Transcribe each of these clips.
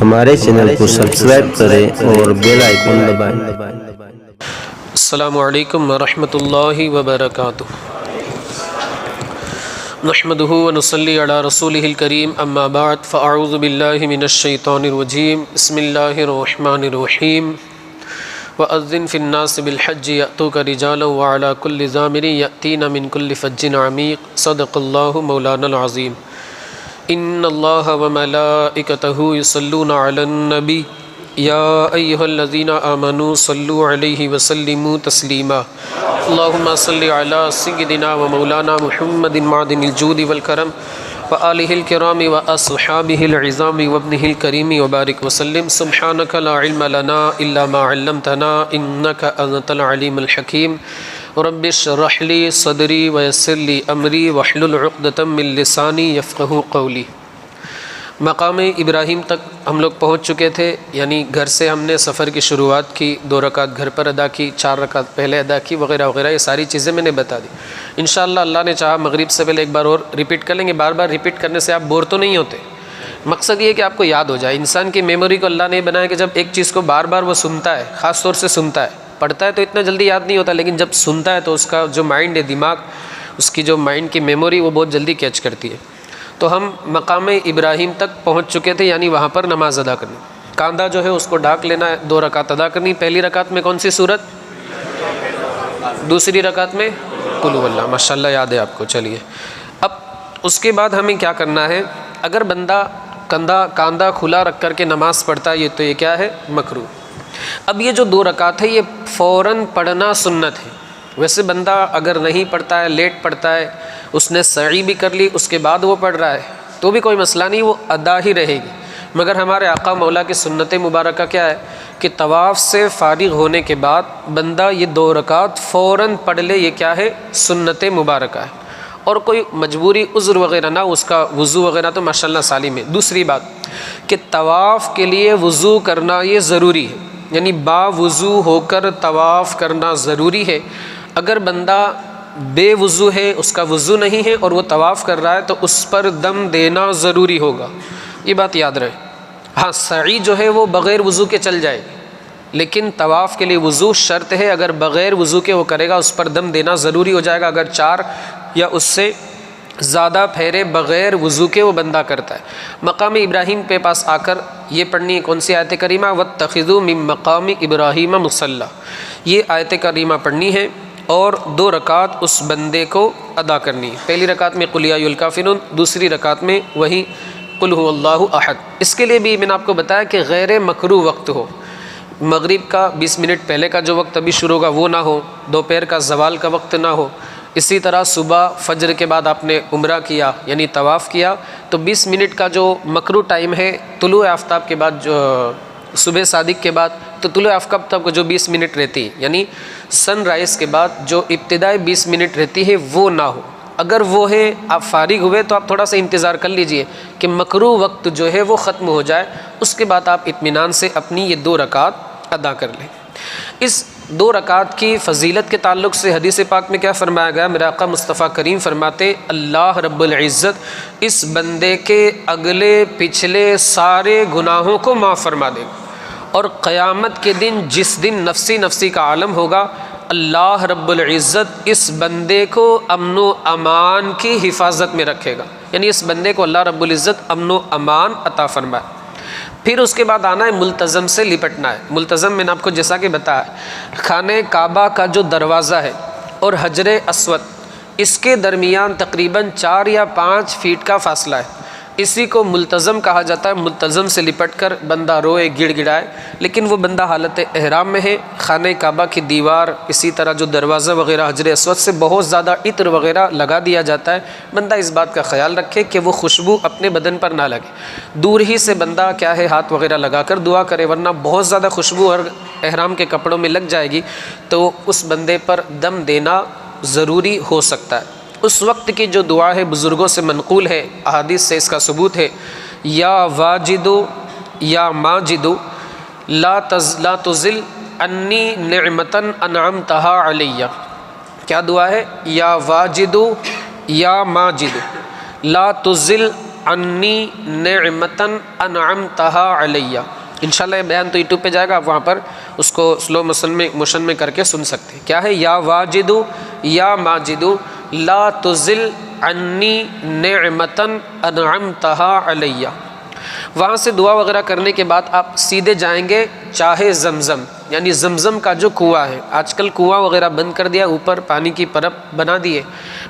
ہمارے چینل کو سبسکرائب کریں اور بیل آئیکن دبائیں۔ السلام علیکم ورحمۃ اللہ وبرکاتہ۔ نحمدہ ونصلی علی رسولہ الکریم، اما بعد فاعوذ باللہ من الشیطان الرجیم، بسم اللہ الرحمن الرحیم۔ وَأَذِّن فِي النَّاسِ بِالْحَجِّ يَأْتُوكَ رِجَالًا وَعَلَى كُلِّ ضَامِرٍ يَأْتِينَ مِنْ كُلِّ فَجٍّ عَمِيقٍ صدق اللہ مولانا العظیم۔ ان اللہ وملائکتہ یصلون علی النبی یا ایہا الذین آمنوا صلوا علیہ وسلموا تسلیما۔ اللہم صلی علی سیدنا و مولانا محمد معدن الجود والکرم وآلہ الکرام واصحابہ العظام وابنہ الکریم وبارک وسلم۔ سبحانک لا علم لنا الا ما علمتنا انک انت العلیم الحکیم۔ رب اشرح لی صدری ویسر لی امری واحلل عقدۃ من لسانی یفقہوا قولی۔ مقام ابراہیم تک ہم لوگ پہنچ چکے تھے، یعنی گھر سے ہم نے سفر کی شروعات کی، 2 رکعت گھر پر ادا کی، 4 رکعت پہلے ادا کی، وغیرہ وغیرہ، یہ ساری چیزیں میں نے بتا دی۔ انشاءاللہ اللہ نے چاہا مغرب سے پہلے ایک بار اور ریپیٹ کر لیں گے۔ بار بار ریپیٹ کرنے سے آپ بور تو نہیں ہوتے، مقصد یہ ہے کہ آپ کو یاد ہو جائے۔ انسان کی میموری کو اللہ نے بنایا کہ جب ایک چیز کو بار بار وہ سنتا ہے، خاص طور سے سنتا ہے، پڑھتا ہے تو اتنا جلدی یاد نہیں ہوتا، لیکن جب سنتا ہے تو اس کا جو مائنڈ ہے، دماغ، اس کی جو مائنڈ کی میموری، وہ بہت جلدی کیچ کرتی ہے۔ تو ہم مقام ابراہیم تک پہنچ چکے تھے، یعنی وہاں پر نماز ادا کرنی، کاندھا جو ہے اس کو ڈھانک لینا ہے، 2 رکعت ادا کرنی۔ پہلی رکعت میں کون سی سورت؟ دوسری رکعت میں قل هو اللہ، ماشاءاللہ یاد ہے آپ کو۔ چلیے اب اس کے بعد ہمیں کیا کرنا ہے؟ اگر بندہ کاندھا کھلا رکھ کر کے نماز پڑھتا ہے تو یہ کیا ہے؟ مکروہ۔ اب یہ جو 2 رکعت ہے یہ فوراً پڑھنا سنت ہے۔ ویسے بندہ اگر نہیں پڑھتا ہے، لیٹ پڑھتا ہے، اس نے سعی بھی کر لی، اس کے بعد وہ پڑھ رہا ہے تو بھی کوئی مسئلہ نہیں، وہ ادا ہی رہے گی۔ مگر ہمارے آقا مولا کی سنت مبارکہ کیا ہے کہ طواف سے فارغ ہونے کے بعد بندہ یہ 2 رکعت فوراً پڑھ لے، یہ کیا ہے؟ سنت مبارکہ ہے۔ اور کوئی مجبوری عذر وغیرہ نہ، اس کا وضو وغیرہ تو ماشاءاللہ سالم ہے۔ دوسری بات کہ طواف کے لیے وضو کرنا یہ ضروری ہے، یعنی با وضو ہو کر طواف کرنا ضروری ہے۔ اگر بندہ بے وضو ہے، اس کا وضو نہیں ہے اور وہ طواف کر رہا ہے تو اس پر دم دینا ضروری ہوگا، یہ بات یاد رہے۔ ہاں سعی جو ہے وہ بغیر وضو کے چل جائے گی، لیکن طواف کے لیے وضو شرط ہے۔ اگر بغیر وضو کے وہ کرے گا اس پر دم دینا ضروری ہو جائے گا، اگر 4 یا اس سے زیادہ پھیرے بغیر وضو کے وہ بندہ کرتا ہے۔ مقام ابراہیم کے پاس آ کر یہ پڑھنی ہے کون سی آیت کریمہ؟ وَاتَّخِذُوا مِن مَقَامِ إِبْرَاهِيمَ مُصَلًّى، یہ آیت کریمہ پڑھنی ہے اور 2 رکعت اس بندے کو ادا کرنی ہے۔ پہلی رکعت میں قل یا ایھا الکافرون، دوسری رکعت میں وہی قل هو اللہ احد۔ اس کے لیے بھی میں نے آپ کو بتایا کہ غیر مکروہ وقت ہو، مغرب کا 20 منٹ پہلے کا جو وقت ابھی شروع ہوگا وہ نہ ہو، دوپہر کا زوال کا وقت نہ ہو۔ اسی طرح صبح فجر کے بعد آپ نے عمرہ کیا یعنی طواف کیا تو 20 منٹ کا جو مکروہ ٹائم ہے طلوع آفتاب کے بعد، جو صبح صادق کے بعد، تو طلوع آفتاب تک جو 20 منٹ رہتی ہے، یعنی سن رائز کے بعد جو ابتدائی 20 منٹ رہتی ہے وہ نہ ہو۔ اگر وہ ہے، آپ فارغ ہوئے تو آپ تھوڑا سا انتظار کر لیجئے کہ مکروہ وقت جو ہے وہ ختم ہو جائے، اس کے بعد آپ اطمینان سے اپنی یہ 2 رکعت ادا کر لیں۔ اس 2 رکعت کی فضیلت کے تعلق سے حدیث پاک میں کیا فرمایا گیا؟ میرے آقا مصطفیٰ کریم فرماتے اللہ رب العزت اس بندے کے اگلے پچھلے سارے گناہوں کو معاف فرما دے گا، اور قیامت کے دن جس دن نفسی نفسی کا عالم ہوگا، اللہ رب العزت اس بندے کو امن و امان کی حفاظت میں رکھے گا، یعنی اس بندے کو اللہ رب العزت امن و امان عطا فرمائے۔ پھر اس کے بعد آنا ہے ملتزم سے لپٹنا ہے۔ ملتزم میں نے آپ کو جیسا کہ بتایا، خانہ کعبہ کا جو دروازہ ہے اور حجر اسود، اس کے درمیان تقریباً 4 یا 5 فیٹ کا فاصلہ ہے، اسی کو ملتزم کہا جاتا ہے۔ ملتزم سے لپٹ کر بندہ روئے، گڑ گڑائے، لیکن وہ بندہ حالت احرام میں ہے۔ خانہ کعبہ کی دیوار، اسی طرح جو دروازہ وغیرہ حجر اسود سے بہت زیادہ عطر وغیرہ لگا دیا جاتا ہے۔ بندہ اس بات کا خیال رکھے کہ وہ خوشبو اپنے بدن پر نہ لگے، دور ہی سے بندہ کیا ہے ہاتھ وغیرہ لگا کر دعا کرے، ورنہ بہت زیادہ خوشبو اور احرام کے کپڑوں میں لگ جائے گی تو اس بندے پر دم دینا ضروری ہو سکتا ہے۔ اس وقت کی جو دعا ہے بزرگوں سے منقول ہے، احادیث سے اس کا ثبوت ہے، یا واجدو یا ماجدو لا تزل انی نعمتن انعمتها علی۔ کیا دعا ہے؟ یا واجدو یا ماجدو لا تزل عنی نعمتن انعمتہا علیہ. انشاءاللہ یہ بیان تو یوٹیوب پہ جائے گا، آپ وہاں پر اس کو سلو موشن میں کر کے سن سکتے ہیں. کیا ہے؟ یا واجدو یا ماجدو لا تزل عنی نعمتن انعمتہا علیہ. وہاں سے دعا وغیرہ کرنے کے بعد آپ سیدھے جائیں گے چاہے زمزم، یعنی زمزم کا جو کنواں ہے. آج کل کنواں وغیرہ بند کر دیا، اوپر پانی کی پرب بنا دیے،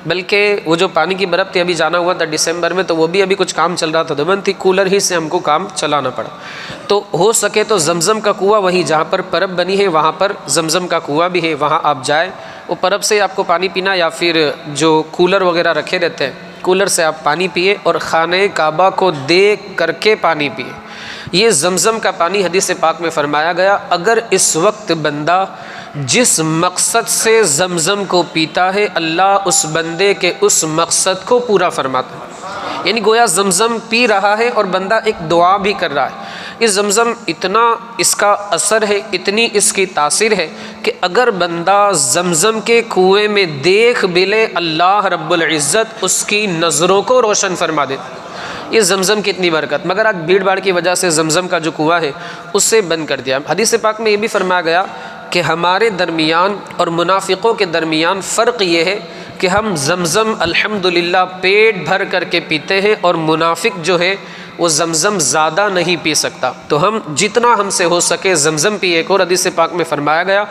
بلکہ وہ جو پانی کی برف تھی ابھی جانا ہوا تھا دسمبر میں، تو وہ بھی ابھی کچھ کام چل رہا تھا تو بند تھی، کولر ہی سے ہم کو کام چلانا پڑا. تو ہو سکے تو زمزم کا کنواں وہی جہاں پر پرب بنی ہے وہاں پر زمزم کا کنواں بھی ہے، وہاں آپ جائیں. وہ پرب سے آپ کو پانی پینا، یا پھر جو کولر وغیرہ رکھے رہتے ہیں کولر سے آپ پانی پیے اور خانہ کعبہ کو دیکھ کر کے پانی پیے. یہ زمزم کا پانی حدیث پاک میں فرمایا گیا اگر اس وقت بندہ جس مقصد سے زمزم کو پیتا ہے اللہ اس بندے کے اس مقصد کو پورا فرماتا ہے. یعنی گویا زمزم پی رہا ہے اور بندہ ایک دعا بھی کر رہا ہے. یہ زمزم اتنا اس کا اثر ہے، اتنی اس کی تاثیر ہے کہ اگر بندہ زمزم کے کنویں میں دیکھ بھی لے اللہ رب العزت اس کی نظروں کو روشن فرما دیتا. یہ زمزم کی اتنی برکت، مگر آج بھیڑ بھاڑ کی وجہ سے زمزم کا جو کنواں ہے اسے بند کر دیا. حدیث پاک میں یہ بھی فرمایا گیا کہ ہمارے درمیان اور منافقوں کے درمیان فرق یہ ہے کہ ہم زمزم الحمدللہ پیٹ بھر کر کے پیتے ہیں اور منافق جو ہے وہ زمزم زیادہ نہیں پی سکتا. تو ہم جتنا ہم سے ہو سکے زمزم پیے. ایک اور حدیث پاک میں فرمایا گیا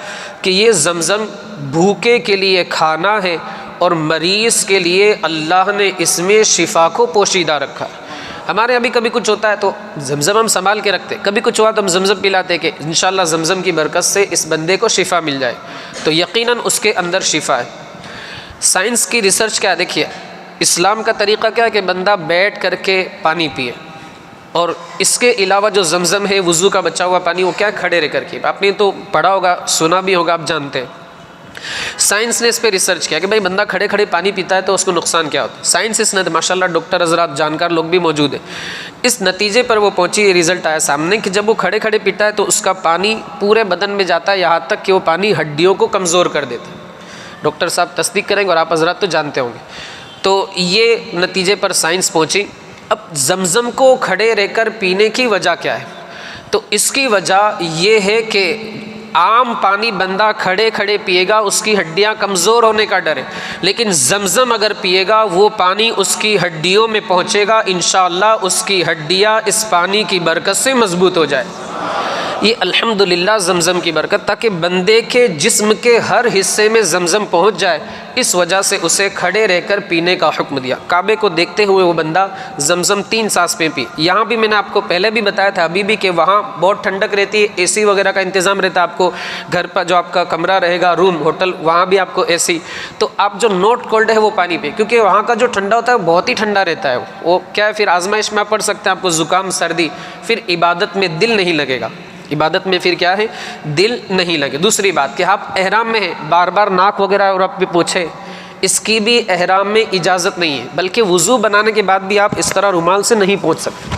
کہ یہ زمزم بھوکے کے لیے کھانا ہے اور مریض کے لیے اللہ نے اس میں شفا کو پوشیدہ رکھا. ہمارے ابھی کبھی کچھ ہوتا ہے تو زمزم ہم سنبھال کے رکھتے، کبھی کچھ ہوا تو ہم زمزم پلاتے کہ انشاءاللہ زمزم کی برکت سے اس بندے کو شفا مل جائے. تو یقیناً اس کے اندر شفا ہے. سائنس کی ریسرچ کیا ہے؟ دیکھیے اسلام کا طریقہ کیا ہے کہ بندہ بیٹھ کر کے پانی پیے، اور اس کے علاوہ جو زمزم ہے وضو کا بچا ہوا پانی وہ کیا ہے؟ کھڑے رہ کر کے. آپ نے تو پڑھا ہوگا، سنا بھی ہوگا، آپ جانتے ہیں. سائنس نے اس پہ ریسرچ کیا کہ بھائی بندہ کھڑے کھڑے پانی پیتا ہے تو اس کو نقصان کیا ہوتا ہے. سائنس اس نے ماشاءاللہ ڈاکٹر حضرات جانکار لوگ بھی موجود ہیں، اس نتیجے پر وہ پہنچی، یہ رزلٹ آیا سامنے کہ جب وہ کھڑے کھڑے پیتا ہے تو اس کا پانی پورے بدن میں جاتا ہے، یہاں تک کہ وہ پانی ہڈیوں کو کمزور کر دیتا ہے. ڈاکٹر صاحب تصدیق کریں گے اور آپ حضرات تو جانتے ہوں گے. تو یہ نتیجے پر سائنس پہنچی. اب زمزم کو کھڑے رہ کر پینے کی وجہ کیا ہے؟ تو اس کی وجہ یہ ہے کہ عام پانی بندہ کھڑے کھڑے پیے گا اس کی ہڈیاں کمزور ہونے کا ڈر ہے، لیکن زمزم اگر پیے گا وہ پانی اس کی ہڈیوں میں پہنچے گا، انشاءاللہ اس کی ہڈیاں اس پانی کی برکت سے مضبوط ہو جائے. یہ الحمدللہ زمزم کی برکت، تاکہ بندے کے جسم کے ہر حصے میں زمزم پہنچ جائے، اس وجہ سے اسے کھڑے رہ کر پینے کا حکم دیا. کعبے کو دیکھتے ہوئے وہ بندہ زمزم 3 سانس پہ پی. یہاں بھی میں نے آپ کو پہلے بھی بتایا تھا ابھی بھی کہ وہاں بہت ٹھنڈک رہتی ہے، اے سی وغیرہ کا انتظام رہتا ہے. آپ کو گھر پر جو آپ کا کمرہ رہے گا، روم ہوٹل، وہاں بھی آپ کو اے سی. تو آپ جو نوٹ کولڈ ہے وہ پانی پی، کیونکہ وہاں کا جو ٹھنڈا ہوتا ہے وہ بہت ہی ٹھنڈا رہتا ہے. وہ کیا ہے، پھر آزمائش میں آپ پڑھ سکتے ہیں، آپ کو زکام سردی، پھر عبادت میں دل نہیں لگے گا. عبادت میں پھر کیا ہے، دل نہیں لگے. دوسری بات کہ آپ احرام میں ہیں، بار بار ناک وغیرہ اور آپ بھی پوچھے، اس کی بھی احرام میں اجازت نہیں ہے، بلکہ وضو بنانے کے بعد بھی آپ اس طرح رومال سے نہیں پوچھ سکتے،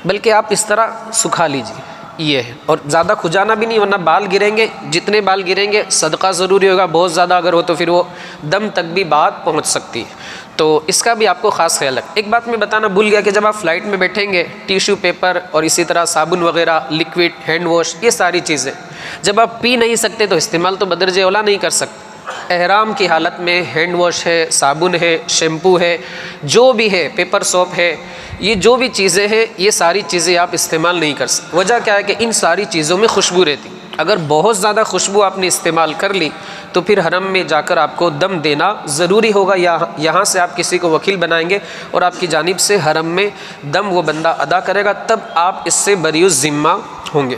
بلکہ آپ اس طرح سکھا لیجیے. یہ ہے، اور زیادہ کھجانا بھی نہیں ورنہ بال گریں گے. جتنے بال گریں گے صدقہ ضروری ہوگا، بہت زیادہ اگر ہو تو پھر وہ دم تک بھی بات پہنچ سکتی ہے. تو اس کا بھی آپ کو خاص خیال رکھیں. ایک بات میں بتانا بھول گیا کہ جب آپ فلائٹ میں بیٹھیں گے ٹیشو پیپر اور اسی طرح صابن وغیرہ، لکوڈ، ہینڈ واش، یہ ساری چیزیں جب آپ پی نہیں سکتے تو استعمال تو بدرجہ اولا نہیں کر سکتے. احرام کی حالت میں ہینڈ واش ہے، صابن ہے، شیمپو ہے، جو بھی ہے، پیپر سوپ ہے، یہ جو بھی چیزیں ہیں یہ ساری چیزیں آپ استعمال نہیں کر سکتے. وجہ کیا ہے کہ ان ساری چیزوں میں خوشبو رہتی. اگر بہت زیادہ خوشبو آپ نے استعمال کر لی تو پھر حرم میں جا کر آپ کو دم دینا ضروری ہوگا، یا یہاں سے آپ کسی کو وکیل بنائیں گے اور آپ کی جانب سے حرم میں دم وہ بندہ ادا کرے گا، تب آپ اس سے بری الذمہ ہوں گے.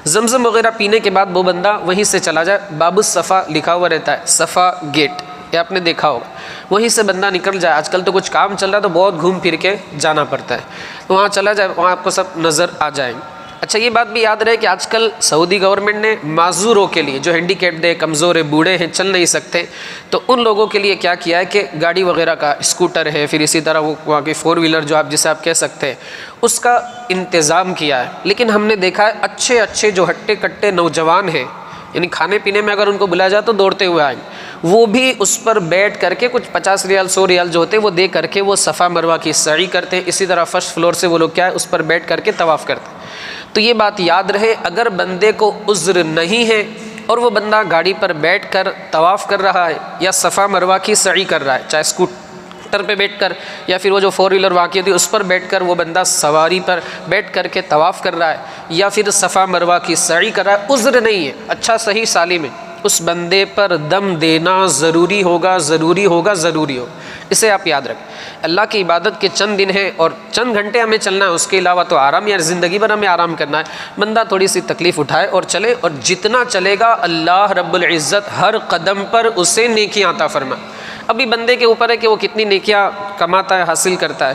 زمزم وغیرہ پینے کے بعد وہ بندہ وہیں سے چلا جائے. باب الصفا لکھا ہوا رہتا ہے، صفا گیٹ، یہ آپ نے دیکھا ہوگا، وہیں سے بندہ نکل جائے. آج کل تو کچھ کام چل رہا ہے تو بہت گھوم پھر کے جانا پڑتا ہے، وہاں چلا جائے، وہاں آپ کو سب نظر آ جائیں. اچھا یہ بات بھی یاد رہے کہ آج کل سعودی گورنمنٹ نے معذوروں کے لیے، جو ہینڈیکیپڈ ہے، کمزور ہے، بوڑھے ہیں، چل نہیں سکتے، تو ان لوگوں کے لیے کیا کیا ہے کہ گاڑی وغیرہ کا، اسکوٹر ہے، پھر اسی طرح وہ وہاں کی 4 ویلر جو آپ جسے آپ کہہ سکتے ہیں، اس کا انتظام کیا ہے. لیکن ہم نے دیکھا ہے اچھے جو ہٹے کٹے نوجوان ہیں، یعنی کھانے پینے میں اگر ان کو بلایا جائے تو دوڑتے ہوئے آئیں گے، وہ بھی اس پر بیٹھ کر کے کچھ 50 ریال 100 ریال جو ہوتے ہیں وہ دے کر کے وہ صفا مروہ کی سعی کرتے ہیں. اسی طرح فرسٹ فلور سے وہ لوگ کیا ہے اس پر بیٹھ کر کے طواف کرتے ہیں. تو یہ بات یاد رہے، اگر بندے کو عذر نہیں ہے اور وہ بندہ گاڑی پر بیٹھ کر طواف کر رہا ہے یا صفا مروہ کی سعی کر رہا ہے، چاہے اسکوٹر پہ بیٹھ کر یا پھر وہ جو 4 ویلر واقع ہوتی ہے اس پر بیٹھ کر وہ بندہ سواری پر بیٹھ کر کے طواف کر رہا ہے یا پھر صفا مروہ کی سعی کر رہا ہے، عذر نہیں ہے، اچھا صحیح سالم ہے، اس بندے پر دم دینا ضروری ہوگا ضروری ہوگا ضروری ہوگا. اسے آپ یاد رکھیں. اللہ کی عبادت کے چند دن ہیں اور چند گھنٹے ہمیں چلنا ہے، اس کے علاوہ تو آرام، یا زندگی بھر ہمیں آرام کرنا ہے. بندہ تھوڑی سی تکلیف اٹھائے اور چلے، اور جتنا چلے گا اللہ رب العزت ہر قدم پر اسے نیکیاں عطا فرمائے. ابھی بندے کے اوپر ہے کہ وہ کتنی نیکیاں کماتا ہے، حاصل کرتا ہے.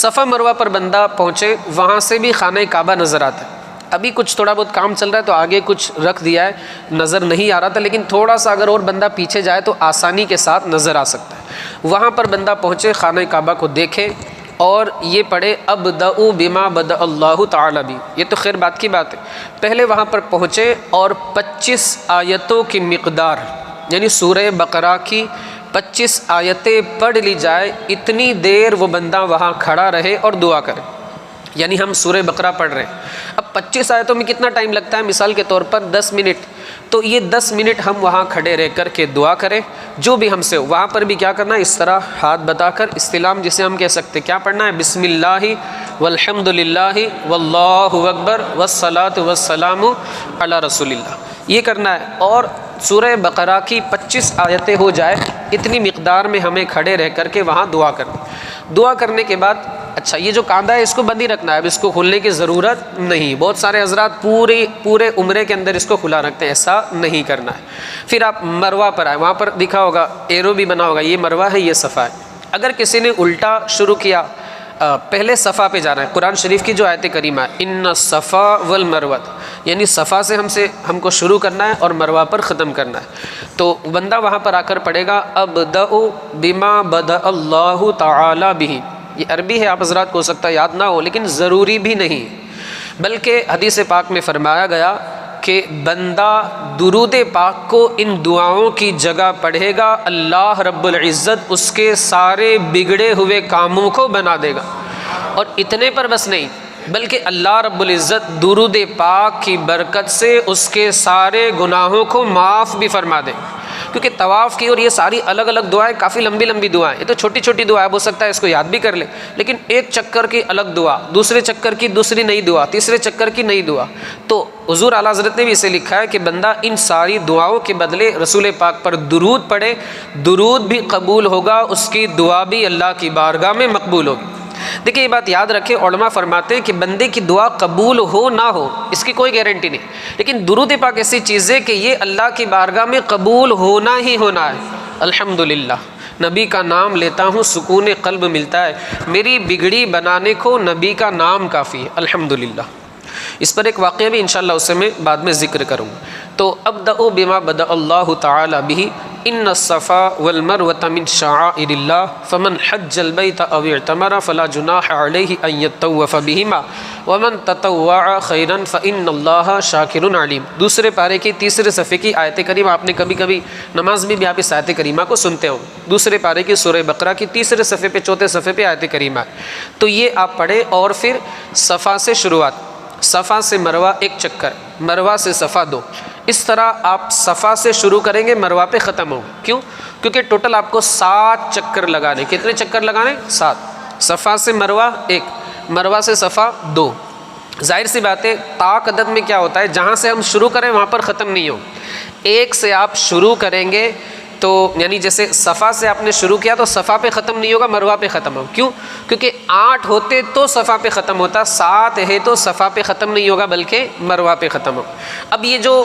صفا مروہ پر بندہ پہنچے، وہاں سے بھی خانہ کعبہ نظر آتا ہے. ابھی کچھ تھوڑا بہت کام چل رہا ہے تو آگے کچھ رکھ دیا ہے، نظر نہیں آ رہا تھا، لیکن تھوڑا سا اگر اور بندہ پیچھے جائے تو آسانی کے ساتھ نظر آ سکتا ہے. وہاں پر بندہ پہنچے، خانہ کعبہ کو دیکھے اور یہ پڑھے ابدؤ بما بدأ اللہ تعالی بھی. یہ تو خیر بات کی بات ہے. پہلے وہاں پر پہنچے اور 25 آیتوں کی مقدار یعنی سورہ بقرہ کی 25 آیتیں پڑھ لی جائے، اتنی دیر وہ بندہ وہاں کھڑا رہے اور دعا کرے. یعنی ہم سورہ بقرہ پڑھ رہے ہیں، اب 25 آیتوں میں کتنا ٹائم لگتا ہے؟ مثال کے طور پر 10 منٹ. تو یہ 10 منٹ ہم وہاں کھڑے رہ کر کے دعا کریں. جو بھی ہم سے ہو وہاں پر بھی کیا کرنا ہے، اس طرح ہاتھ بتا کر استلام جسے ہم کہہ سکتے، کیا پڑھنا ہے؟ بسم اللہ والحمد للہ واللہ اکبر والصلاۃ والسلام علی رسول اللہ، یہ کرنا ہے. اور سورہ بقرہ کی 25 آیتیں ہو جائے، اتنی مقدار میں ہمیں کھڑے رہ کر کے وہاں دعا کرنا. دعا کرنے کے بعد اچھا یہ جو کاندھا ہے اس کو بند ہی رکھنا ہے، اب اس کو کھولنے کی ضرورت نہیں. بہت سارے حضرات پورے عمرے کے اندر اس کو کھلا رکھتے ہیں، ایسا نہیں کرنا ہے. پھر آپ مروہ پر آئے، وہاں پر دکھا ہوگا ایرو بھی بنا ہوگا، یہ مروہ ہے یہ صفا ہے. اگر کسی نے الٹا شروع کیا، پہلے صفا پہ جانا ہے. قرآن شریف کی جو آیت کریمہ ہے ان الصفا والمروۃ، یعنی صفا سے ہم کو شروع کرنا ہے اور مروہ پر ختم کرنا ہے. تو بندہ وہاں پر آ کر پڑھے گا ابدأ بما بدأ اللہ تعالی بہ. یہ عربی ہے، آپ حضرات کو ہو سکتا ہے یاد نہ ہو، لیکن ضروری بھی نہیں، بلکہ حدیث پاک میں فرمایا گیا کہ بندہ درود پاک کو ان دعاؤں کی جگہ پڑھے گا، اللہ رب العزت اس کے سارے بگڑے ہوئے کاموں کو بنا دے گا. اور اتنے پر بس نہیں، بلکہ اللہ رب العزت درود پاک کی برکت سے اس کے سارے گناہوں کو معاف بھی فرما دے. کیونکہ طواف کی اور یہ ساری الگ الگ دعائیں کافی لمبی لمبی دعائیں، یہ تو چھوٹی چھوٹی دعائیں، ہو سکتا ہے اس کو یاد بھی کر لے، لیکن ایک چکر کی الگ دعا، دوسرے چکر کی دوسری نئی دعا، تیسرے چکر کی نئی دعا. تو حضور اعلیٰ حضرت نے بھی اسے لکھا ہے کہ بندہ ان ساری دعاؤں کے بدلے رسول پاک پر درود پڑھے، درود بھی قبول ہوگا، اس کی دعا بھی اللہ کی بارگاہ میں مقبول ہوگی. دیکھیں یہ بات یاد رکھیں، علماء فرماتے ہیں کہ بندے کی دعا قبول ہو نہ ہو اس کی کوئی گارنٹی نہیں، لیکن درود پاک ایسی چیز ہے کہ یہ اللہ کی بارگاہ میں قبول ہونا ہی ہونا ہے. الحمدللہ، نبی کا نام لیتا ہوں سکون قلب ملتا ہے، میری بگڑی بنانے کو نبی کا نام کافی ہے. الحمدللہ. اس پر ایک واقعہ بھی انشاءاللہ اسے میں بعد میں ذکر کروں گا. تو ابدأ بما بدأ اللہ تعالی بہ ان الصفا والمروۃ من شعائر اللہ فمن حج البیت او اعتمر فلا جناح علیہ ان یطوف بہما ومن تطوع خیرا فان اللہ شاکر علیم. دوسرے پارے کی تیسرے صفحے کی آیت کریمہ، آپ نے کبھی کبھی نماز میں بھی آپ اس آیت کریمہ کو سنتے ہوں. دوسرے پارے کی سورہ بقرہ کی تیسرے صفحے پہ چوتھے صفحے پہ آیت کریمہ ہے. تو یہ آپ پڑھیں اور پھر صفا سے شروعات، صفا سے مروہ ایک چکر، مروہ سے صفا 2. اس طرح آپ صفا سے شروع کریں گے، مروہ پہ ختم ہو. کیوں؟ کیونکہ ٹوٹل آپ کو 7 چکر لگانے. کتنے چکر لگانے؟ 7. صفا سے مروہ 1، مروہ سے صفا 2. ظاہر سی بات ہے طاق عدد میں کیا ہوتا ہے، جہاں سے ہم شروع کریں وہاں پر ختم نہیں ہو. 1 سے آپ شروع کریں گے تو یعنی جیسے صفا سے آپ نے شروع کیا تو صفا پہ ختم نہیں ہوگا، مروہ پہ ختم ہو. کیوں؟ کیونکہ 8 ہوتے تو صفا پہ ختم ہوتا، 7 ہے تو صفا پہ ختم نہیں ہوگا بلکہ مروہ پہ ختم ہو. اب یہ جو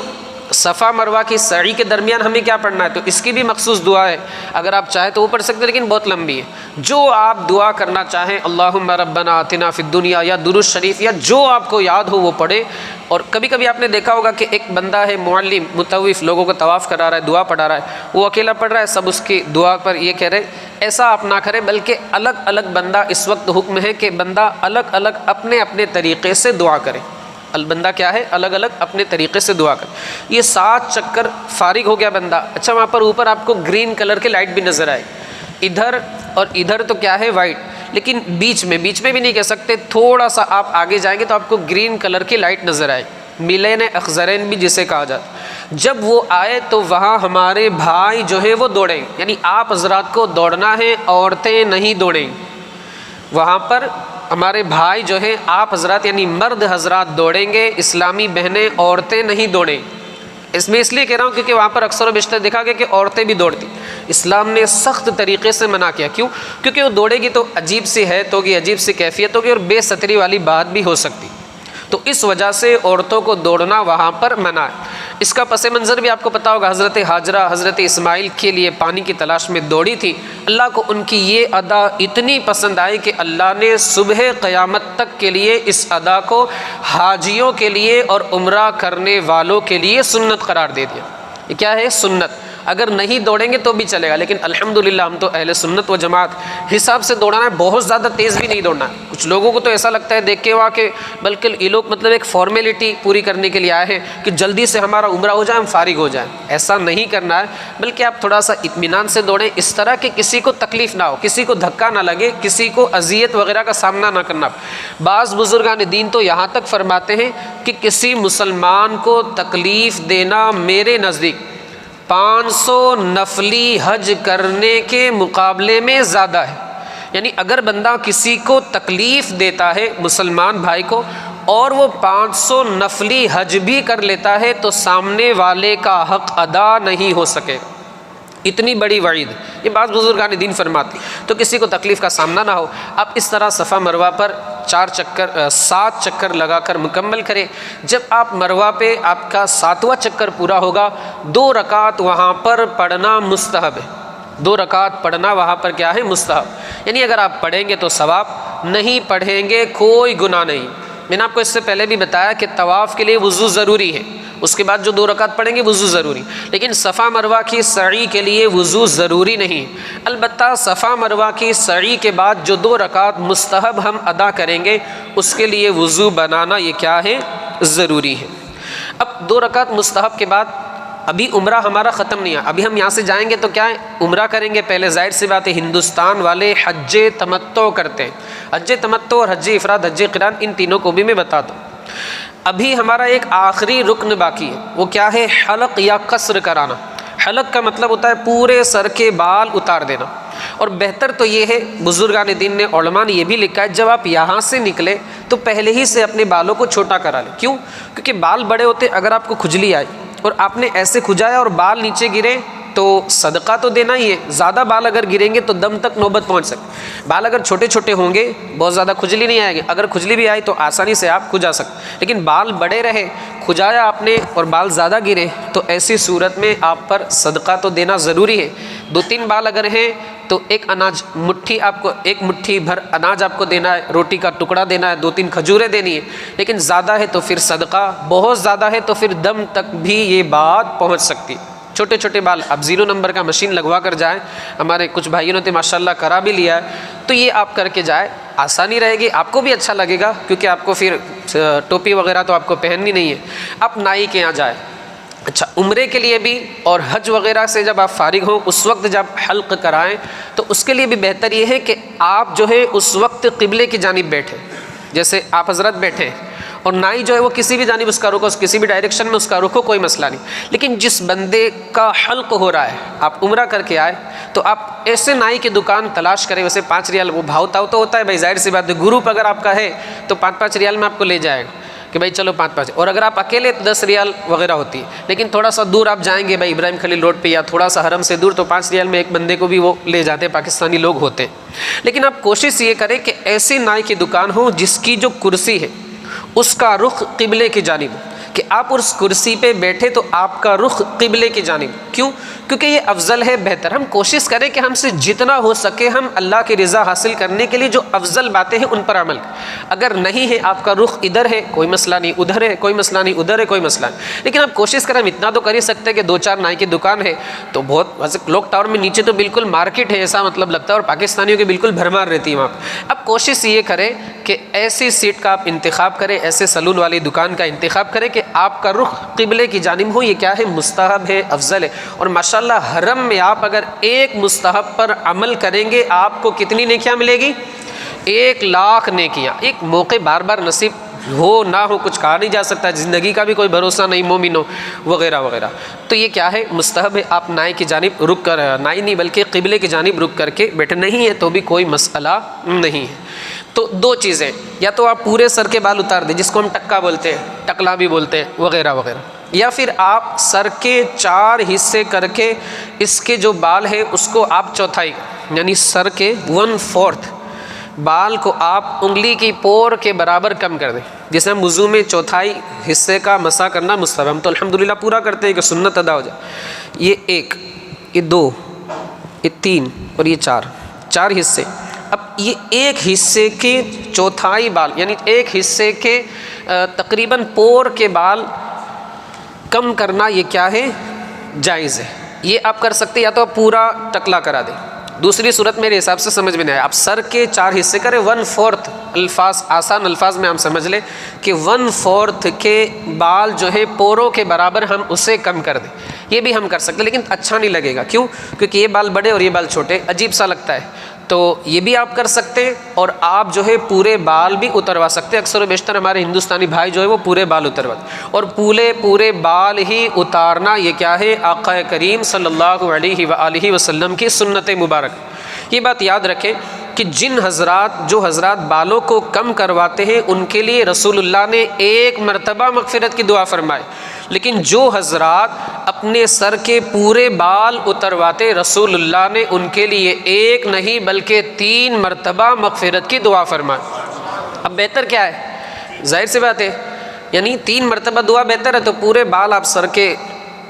صفا مروہ کی سعی کے درمیان ہمیں کیا پڑھنا ہے، تو اس کی بھی مخصوص دعا ہے. اگر آپ چاہیں تو وہ پڑھ سکتے ہیں، لیکن بہت لمبی ہے. جو آپ دعا کرنا چاہیں، اللہم ربنا آتنا فی الدنیا یا درود شریف یا جو آپ کو یاد ہو وہ پڑھے. اور کبھی کبھی آپ نے دیکھا ہوگا کہ ایک بندہ ہے معلم مطوف، لوگوں کو طواف کرا رہا ہے، دعا پڑھا رہا ہے، وہ اکیلا پڑھ رہا ہے، سب اس کی دعا پر یہ کہہ رہے. ایسا آپ نہ کریں، بلکہ الگ الگ بندہ، اس وقت حکم ہے کہ بندہ الگ الگ اپنے اپنے طریقے سے دعا کرے. بندہ کیا ہے الگ الگ اپنے طریقے سے دعا کر. یہ 7 چکر فارغ ہو گیا بندہ. اچھا وہاں پر اوپر آپ کو گرین کلر کے لائٹ بھی نظر آئے, ادھر اور ادھر تو کیا ہے وائٹ, لیکن بیچ میں بھی نہیں کہہ سکتے, تھوڑا سا آپ آگے جائیں گے تو آپ کو گرین کلر کی لائٹ نظر آئے, ملین اخضرین بھی جسے کہا جاتا. جب وہ آئے تو وہاں ہمارے بھائی جو ہے وہ دوڑیں, یعنی آپ حضرات کو دوڑنا ہے, عورتیں نہیں دوڑیں. وہاں پر ہمارے بھائی جو ہیں آپ حضرات یعنی مرد حضرات دوڑیں گے, اسلامی بہنیں عورتیں نہیں دوڑیں. اس میں اس لیے کہہ رہا ہوں کیونکہ وہاں پر اکثر و بیشتر دیکھا گیا کہ عورتیں بھی دوڑتی. اسلام نے سخت طریقے سے منع کیا. کیوں؟ کیونکہ وہ دوڑے گی تو عجیب سی حیت ہوگی, عجیب سی کیفیت ہوگی, اور بے ستری والی بات بھی ہو سکتی. تو اس وجہ سے عورتوں کو دوڑنا وہاں پر منع ہے. اس کا پس منظر بھی آپ کو پتہ ہوگا, حضرت ہاجرہ حضرت اسماعیل کے لیے پانی کی تلاش میں دوڑی تھی. اللہ کو ان کی یہ ادا اتنی پسند آئی کہ اللہ نے صبح قیامت تک کے لیے اس ادا کو حاجیوں کے لیے اور عمرہ کرنے والوں کے لیے سنت قرار دے دیا. یہ کیا ہے؟ سنت. اگر نہیں دوڑیں گے تو بھی چلے گا, لیکن الحمدللہ ہم تو اہل سنت و جماعت حساب سے دوڑنا ہے, بہت زیادہ تیز بھی نہیں دوڑنا ہے. کچھ لوگوں کو تو ایسا لگتا ہے دیکھ کے وہاں کہ بلکہ یہ لوگ مطلب ایک فارمیلٹی پوری کرنے کے لیے آئے ہیں کہ جلدی سے ہمارا عمرہ ہو جائے, ہم فارغ ہو جائیں. ایسا نہیں کرنا ہے, بلکہ آپ تھوڑا سا اطمینان سے دوڑیں, اس طرح کہ کسی کو تکلیف نہ ہو, کسی کو دھکا نہ لگے, کسی کو اذیت وغیرہ کا سامنا نہ کرنا. بعض بزرگان دین تو یہاں تک فرماتے ہیں کہ کسی مسلمان کو تکلیف دینا میرے نزدیک 500 نفلی حج کرنے کے مقابلے میں زیادہ ہے. یعنی اگر بندہ کسی کو تکلیف دیتا ہے مسلمان بھائی کو, اور وہ 500 نفلی حج بھی کر لیتا ہے, تو سامنے والے کا حق ادا نہیں ہو سکے. اتنی بڑی وعید یہ بعض بزرگان دین فرماتی. تو کسی کو تکلیف کا سامنا نہ ہو. آپ اس طرح صفا مروہ پر 7 چکر لگا کر مکمل کریں. جب آپ مروہ پہ آپ کا 7واں چکر پورا ہوگا, 2 رکعت وہاں پر پڑھنا مستحب ہے. 2 رکعت پڑھنا وہاں پر کیا ہے؟ مستحب. یعنی اگر آپ پڑھیں گے تو ثواب, نہیں پڑھیں گے کوئی گناہ نہیں. میں نے آپ کو اس سے پہلے بھی بتایا کہ طواف کے لیے وضو ضروری ہے, اس کے بعد جو 2 رکعت پڑھیں گے وضو ضروری, لیکن صفا مروہ کی سعی کے لیے وضو ضروری نہیں. البتہ صفا مروہ کی سعی کے بعد جو 2 رکعت مستحب ہم ادا کریں گے, اس کے لیے وضو بنانا یہ کیا ہے؟ ضروری ہے. اب 2 رکعت مستحب کے بعد ابھی عمرہ ہمارا ختم نہیں ہے. ابھی ہم یہاں سے جائیں گے تو کیا ہے؟ عمرہ کریں گے. پہلے ظاہر سی بات ہے ہندوستان والے حج تمتع کرتے ہیں. حج تمتع اور حج افراد, حج قران, ان تینوں کو بھی میں بتاتا ہوں. ابھی ہمارا ایک آخری رکن باقی ہے, وہ کیا ہے؟ حلق یا قصر کرانا. حلق کا مطلب ہوتا ہے پورے سر کے بال اتار دینا. اور بہتر تو یہ ہے, بزرگان دین نے, علماء نے یہ بھی لکھا ہے, جب آپ یہاں سے نکلے تو پہلے ہی سے اپنے بالوں کو چھوٹا کرا لیں. کیوں؟ کیونکہ بال بڑے ہوتے, اگر آپ کو کھجلی آئی اور آپ نے ایسے کھجایا اور بال نیچے گرے تو صدقہ تو دینا ہی ہے. زیادہ بال اگر گریں گے تو دم تک نوبت پہنچ سکتے. بال اگر چھوٹے چھوٹے ہوں گے بہت زیادہ کھجلی نہیں آئے گی. اگر کھجلی بھی آئی تو آسانی سے آپ کھجا سکتے. لیکن بال بڑے رہے, کھجایا آپ نے اور بال زیادہ گرے, تو ایسی صورت میں آپ پر صدقہ تو دینا ضروری ہے. 2-3 بال اگر ہیں تو ایک اناج مٹھی, آپ کو 1 مٹھی بھر اناج آپ کو دینا ہے, روٹی کا ٹکڑا دینا ہے, 2-3 کھجوریں دینی ہے. لیکن زیادہ ہے تو پھر صدقہ, بہت زیادہ ہے تو پھر دم تک بھی یہ بات پہنچ سکتی. چھوٹے چھوٹے بال اب 0 نمبر کا مشین لگوا کر جائیں. ہمارے کچھ بھائیوں نے تو ماشاءاللہ کرا بھی لیا ہے, تو یہ آپ کر کے جائے, آسانی رہے گی, آپ کو بھی اچھا لگے گا, کیونکہ آپ کو پھر ٹوپی وغیرہ تو آپ کو پہننی نہیں ہے. آپ نائی کے یہاں جائیں. اچھا, عمرے کے لیے بھی اور حج وغیرہ سے جب آپ فارغ ہوں اس وقت جب حلق کرائیں تو اس کے لیے بھی بہتر یہ ہے کہ آپ جو ہے اس وقت قبلے کی جانب بیٹھیں. جیسے آپ حضرت بیٹھے اور نائی جو ہے وہ کسی بھی جانب اس کا رخو, کسی بھی ڈائریکشن میں اس کا رخو, کوئی مسئلہ نہیں. لیکن جس بندے کا حلق ہو رہا ہے, آپ عمرہ کر کے آئے, تو آپ ایسے نائی کی دکان تلاش کریں. ویسے 5 ریال وہ بھاؤ تاؤ تو ہوتا ہے بھائی, ظاہر سی بات ہے. گروپ اگر آپ کا ہے تو 5-5 ریال میں آپ کو لے جائے گا کہ بھائی چلو 5-5, اور اگر آپ اکیلے تو 10 ریال وغیرہ ہوتی ہے. لیکن تھوڑا سا دور آپ جائیں گے بھائی ابراہیم خلیل روڈ پہ یا تھوڑا سا حرم سے دور, تو 5 ریال میں ایک بندے کو بھی وہ لے جاتے ہیں, پاکستانی لوگ ہوتے ہیں. لیکن آپ کوشش یہ کریں کہ ایسی نائی کی دکان ہو جس کی جو کرسی ہے اس کا رخ قبلے کی جانب ہو, کہ آپ اس کرسی پہ بیٹھے تو آپ کا رخ قبلے کی جانب. کیوں؟ کیونکہ یہ افضل ہے، بہتر. ہم کوشش کریں کہ ہم سے جتنا ہو سکے ہم اللہ کی رضا حاصل کرنے کے لیے جو افضل باتیں ہیں ان پر عمل کریں. اگر نہیں ہے، آپ کا رخ ادھر ہے، کوئی مسئلہ نہیں، ادھر ہے کوئی مسئلہ نہیں، ادھر ہے کوئی مسئلہ نہیں، لیکن آپ کوشش کریں. ہم اتنا تو کر ہی سکتے ہیں کہ 2-4 نائی کی دکان ہے تو بہت ویسے کلوک ٹاور میں نیچے تو بالکل مارکیٹ ہے ایسا مطلب لگتا ہے، اور پاکستانیوں کی بالکل بھرمار رہتی ہے وہاں پہ. اب کوشش یہ کریں کہ ایسی سیٹ کا آپ انتخاب کریں، ایسے سلون والی دکان کا انتخاب کریں کہ آپ کا رخ قبلے کی جانب ہو. یہ کیا ہے؟ مستحب ہے، افضل ہے. اور ماشاءاللہ حرم میں آپ اگر ایک مستحب پر عمل کریں گے آپ کو کتنی نیکیاں ملے گی؟ 1,00,000 نیکیاں. ایک موقع بار بار نصیب ہو نہ ہو کچھ کہا نہیں جا سکتا، زندگی کا بھی کوئی بھروسہ نہیں، مومنوں وغیرہ وغیرہ. تو یہ کیا ہے؟ مستحب ہے. آپ نائی کی جانب رک کر، نائی نہیں بلکہ قبلے کی جانب رک کر کے بیٹھے. نہیں ہے تو بھی کوئی مسئلہ نہیں ہے. تو 2 چیزیں، یا تو آپ پورے سر کے بال اتار دیں جس کو ہم ٹکا بولتے ہیں، ٹکلا بھی بولتے ہیں وغیرہ وغیرہ، یا پھر آپ سر کے 4 حصے کر کے اس کے جو بال ہے اس کو آپ چوتھائی، یعنی سر کے 1/4 بال کو آپ انگلی کی پور کے برابر کم کر دیں. جیسے ہم وضو میں چوتھائی حصے کا مسح کرنا مستحب، ہم تو الحمدللہ پورا کرتے ہیں کہ سنت ادا ہو جائے. یہ 1، یہ 2، یہ 3 اور یہ 4 حصے. اب یہ ایک حصے کے چوتھائی بال، یعنی ایک حصے کے تقریباً پور کے بال کم کرنا، یہ کیا ہے؟ جائز ہے. یہ آپ کر سکتے، یا تو آپ پورا ٹکلا کرا دیں. دوسری صورت میرے حساب سے سمجھ میں نہیں آیا. آپ سر کے 4 حصے کریں، 1/4 الفاظ، آسان الفاظ میں ہم سمجھ لیں کہ 1/4 کے بال جو ہے پوروں کے برابر ہم اسے کم کر دیں. یہ بھی ہم کر سکتے، لیکن اچھا نہیں لگے گا. کیوں؟ کیونکہ یہ بال بڑے اور یہ بال چھوٹے، عجیب سا لگتا ہے. تو یہ بھی آپ کر سکتے ہیں، اور آپ جو ہے پورے بال بھی اتروا سکتے ہیں. اکثر و بیشتر ہمارے ہندوستانی بھائی جو ہے وہ پورے بال اترواتے، اور پورے بال ہی اتارنا یہ کیا ہے؟ آقا کریم صلی اللہ علیہ وآلہ وسلم کی سنت مبارک. یہ بات یاد رکھیں کہ جو حضرات بالوں کو کم کرواتے ہیں ان کے لیے رسول اللہ نے 1 مرتبہ مغفرت کی دعا فرمائے، لیکن جو حضرات اپنے سر کے پورے بال اترواتے رسول اللہ نے ان کے لیے 1 نہیں بلکہ 3 مرتبہ مغفرت کی دعا فرمائے. اب بہتر کیا ہے؟ ظاہر سی بات ہے، یعنی 3 مرتبہ دعا بہتر ہے، تو پورے بال آپ سر کے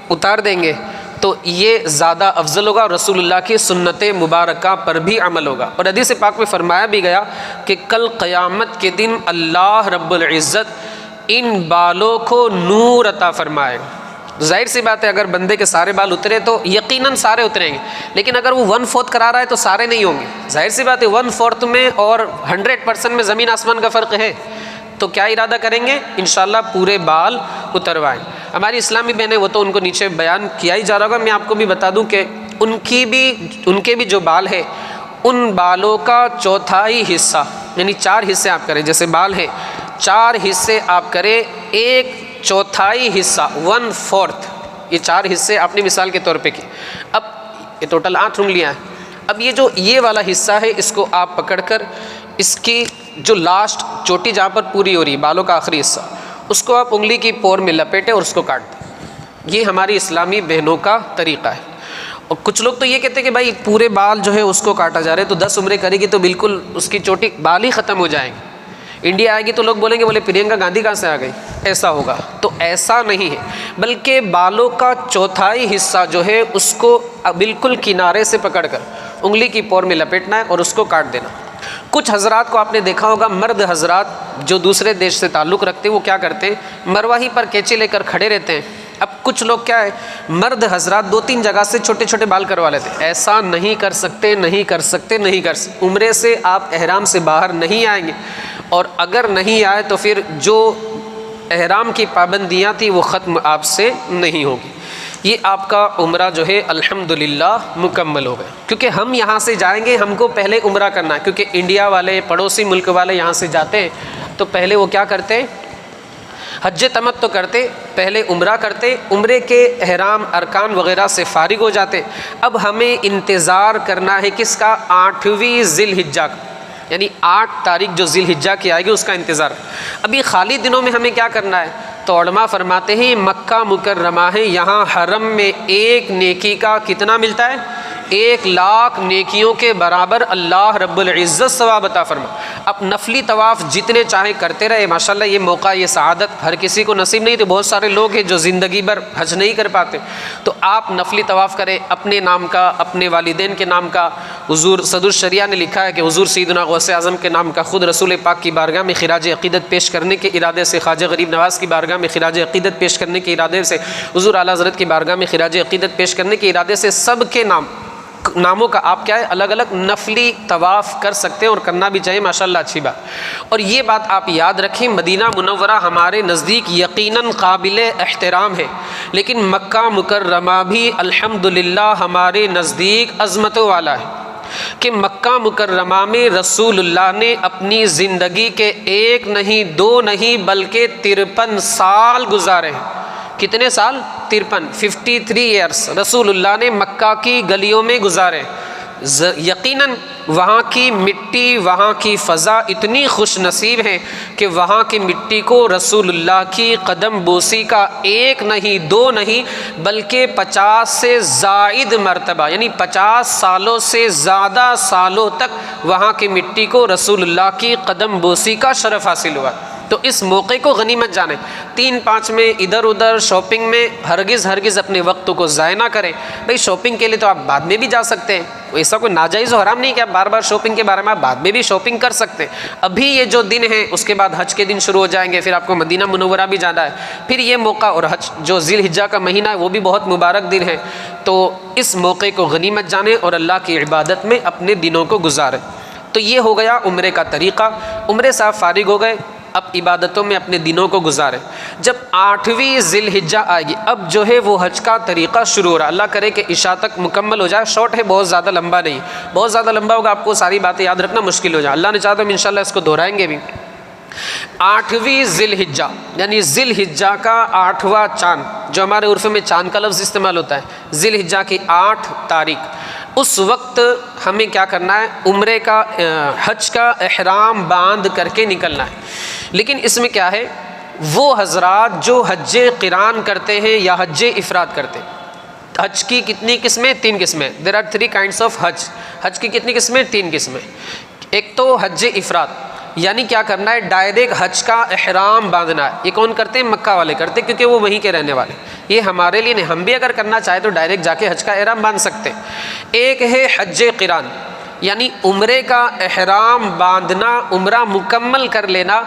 اتار دیں گے تو یہ زیادہ افضل ہوگا، اور رسول اللہ کی سنت مبارکہ پر بھی عمل ہوگا. اور حدیث پاک میں فرمایا بھی گیا کہ کل قیامت کے دن اللہ رب العزت ان بالوں کو نور عطا فرمائے. ظاہر سی بات ہے اگر بندے کے سارے بال اترے تو یقیناً سارے اتریں گے، لیکن اگر وہ 1/4 کرا رہا ہے تو سارے نہیں ہوں گے. ظاہر سی بات ہے 1/4 میں اور 100% میں زمین آسمان کا فرق ہے. تو کیا ارادہ کریں گے؟ انشاءاللہ پورے بال اتروائیں. ہماری اسلامی بہنیں وہ تو ان کو نیچے بیان کیا ہی جا رہا ہوگا، میں آپ کو بھی بتا دوں کہ ان کے بھی جو بال ہے ان بالوں کا چوتھائی حصہ، یعنی 4 حصے آپ کریں. جیسے بال ہیں 4 حصے آپ کریں، 1/4 حصہ 1/4، یہ 4 حصے آپ نے مثال کے طور پہ کی. اب یہ ٹوٹل 8 انگلیاں ہیں. اب یہ والا حصہ ہے اس کو آپ پکڑ کر اس کی جو لاسٹ چوٹی جہاں پر پوری ہو رہی ہے بالوں کا آخری حصہ، اس کو آپ انگلی کی پور میں لپیٹیں اور اس کو کاٹ دیں. یہ ہماری اسلامی بہنوں کا طریقہ ہے. اور کچھ لوگ تو یہ کہتے ہیں کہ بھائی پورے بال جو ہے اس کو کاٹا جا رہا ہے تو 10 عمریں کرے گی تو بالکل اس کی چوٹی بال ہی ختم ہو جائیں گے. انڈیا آئے گی تو لوگ بولیں گے بولے پرینکا گاندھی کہاں سے آ گئی، ایسا ہوگا. تو ایسا نہیں ہے، بلکہ بالوں کا چوتھائی حصہ جو ہے اس کو بالکل کنارے سے پکڑ کر انگلی کی پور میں لپیٹنا ہے اور اس کو کاٹ دینا. کچھ حضرات کو آپ نے دیکھا ہوگا، مرد حضرات جو دوسرے دیش سے تعلق رکھتے ہیں وہ کیا کرتے ہیں، مروہ پر کینچی لے کر کھڑے رہتے ہیں. اب کچھ لوگ کیا ہے، مرد حضرات 2-3 جگہ سے چھوٹے چھوٹے بال کروا لیتے ہیں. ایسا نہیں کر سکتے. عمرے سے آپ احرام سے باہر نہیں آئیں گے، اور اگر نہیں آئے تو پھر جو احرام کی پابندیاں تھیں وہ ختم آپ سے نہیں ہوگی. یہ آپ کا عمرہ جو ہے الحمدللہ مکمل ہو گیا. کیونکہ ہم یہاں سے جائیں گے، ہم کو پہلے عمرہ کرنا ہے، کیونکہ انڈیا والے پڑوسی ملک والے یہاں سے جاتے ہیں تو پہلے وہ کیا کرتے ہیں، حج تمتع کرتے، پہلے عمرہ کرتے، عمرے کے احرام ارکان وغیرہ سے فارغ ہو جاتے. اب ہمیں انتظار کرنا ہے کس کا، 8ویں ذی الحجہ کا، یعنی 8 تاریخ جو ذی الحجہ کی آئے گی اس کا انتظار. ابھی خالی دنوں میں ہمیں کیا کرنا ہے، تو علماء فرماتے ہیں مکہ مکرمہ ہے، یہاں حرم میں ایک نیکی کا کتنا ملتا ہے، 1,00,000 نیکیوں کے برابر اللہ رب العزت ثواب عطا فرما۔ اب نفلی طواف جتنے چاہیں کرتے رہے، ماشاءاللہ یہ موقع، یہ سعادت ہر کسی کو نصیب نہیں تھی، بہت سارے لوگ ہیں جو زندگی بھر حج نہیں کر پاتے، تو آپ نفلی طواف کریں اپنے نام کا، اپنے والدین کے نام کا۔ حضور صدر الشریعہ نے لکھا ہے کہ حضور سیدنا غوث اعظم کے نام کا خود رسول پاک کی بارگاہ میں خراج عقیدت پیش کرنے کے ارادے سے، خواجہ غریب نواز کی بارگاہ میں خراج عقیدت پیش کرنے کے ارادے سے، حضور اعلیٰ حضرت کی بارگاہ میں خراج عقیدت پیش کرنے کے ارادے سے، سب کے ناموں کا آپ کیا ہے الگ الگ نفلی طواف کر سکتے ہیں، اور کرنا بھی چاہیے، ماشاءاللہ اچھی بات۔ اور یہ بات آپ یاد رکھیں، مدینہ منورہ ہمارے نزدیک یقیناً قابل احترام ہے، لیکن مکہ مکرمہ بھی الحمدللہ ہمارے نزدیک عظمتوں والا ہے، کہ مکہ مکرمہ میں رسول اللہ نے اپنی زندگی کے 1 نہیں 2 نہیں بلکہ 53 سال گزارے ہیں۔ کتنے سال؟ 53 ایئرس رسول اللہ نے مکہ کی گلیوں میں گزارے۔ یقیناً وہاں کی مٹی، وہاں کی فضا اتنی خوش نصیب ہے کہ وہاں کی مٹی کو رسول اللہ کی قدم بوسی کا 1 نہیں 2 نہیں بلکہ 50 سے زائد مرتبہ، یعنی 50 سالوں سے زیادہ سالوں تک وہاں کی مٹی کو رسول اللہ کی قدم بوسی کا شرف حاصل ہوا۔ تو اس موقع کو غنیمت جانیں، 3-5 میں ادھر ادھر شاپنگ میں ہرگز اپنے وقت کو ضائع نہ کریں۔ بھئی شاپنگ کے لیے تو آپ بعد میں بھی جا سکتے ہیں، ایسا کوئی ناجائز و حرام نہیں کہ آپ بار بار شاپنگ کے بارے میں، آپ بعد میں بھی شاپنگ کر سکتے ہیں۔ ابھی یہ جو دن ہے اس کے بعد حج کے دن شروع ہو جائیں گے، پھر آپ کو مدینہ منورہ بھی جانا ہے، پھر یہ موقع، اور حج جو ذی الحجہ کا مہینہ ہے وہ بھی بہت مبارک دن ہے، تو اس موقع کو غنیمت جانیں اور اللہ کی عبادت میں اپنے دنوں کو گزاریں۔ تو یہ ہو گیا عمرے کا طریقہ۔ عمرے سے آپ فارغ ہو گئے، اب عبادتوں میں اپنے دنوں کو گزاریں۔ جب 8ویں ذی الحجہ آئے گی، اب جو ہے وہ حج کا طریقہ شروع ہو رہا ہے۔ اللہ کرے کہ عشاء تک مکمل ہو جائے، شارٹ ہے، بہت زیادہ لمبا نہیں، بہت زیادہ لمبا ہوگا آپ کو ساری باتیں یاد رکھنا مشکل ہو جائے، اللہ نے چاہا تو ہم انشاءاللہ اس کو دہرائیں گے بھی۔ 8ویں ذی الحجہ یعنی ذی الحجہ کا 8واں چاند، جو ہمارے عرف میں چاند کا لفظ استعمال ہوتا ہے، ذی الحجہ کی 8 تاریخ، اس وقت ہمیں کیا کرنا ہے؟ عمرے کا حج کا احرام باندھ کر کے نکلنا ہے۔ لیکن اس میں کیا ہے، وہ حضرات جو حج قران کرتے ہیں یا حج افراد کرتے ہیں، حج کی کتنی قسمیں؟ 3 قسمیں۔ دیر آر 3 kinds of حج۔ حج کی کتنی قسمیں؟ 3 قسمیں۔ ایک تو حج افراد، یعنی کیا کرنا ہے؟ ڈائریکٹ حج کا احرام باندھنا ہے۔ یہ کون کرتے ہیں؟ مکہ والے کرتے ہیں، کیونکہ وہ وہیں کے رہنے والے، یہ ہمارے لیے نہیں، ہم بھی اگر کرنا چاہے تو ڈائریکٹ جا کے حج کا احرام باندھ سکتے ہیں۔ ایک ہے حج قران، یعنی عمرے کا احرام باندھنا، عمرہ مکمل کر لینا،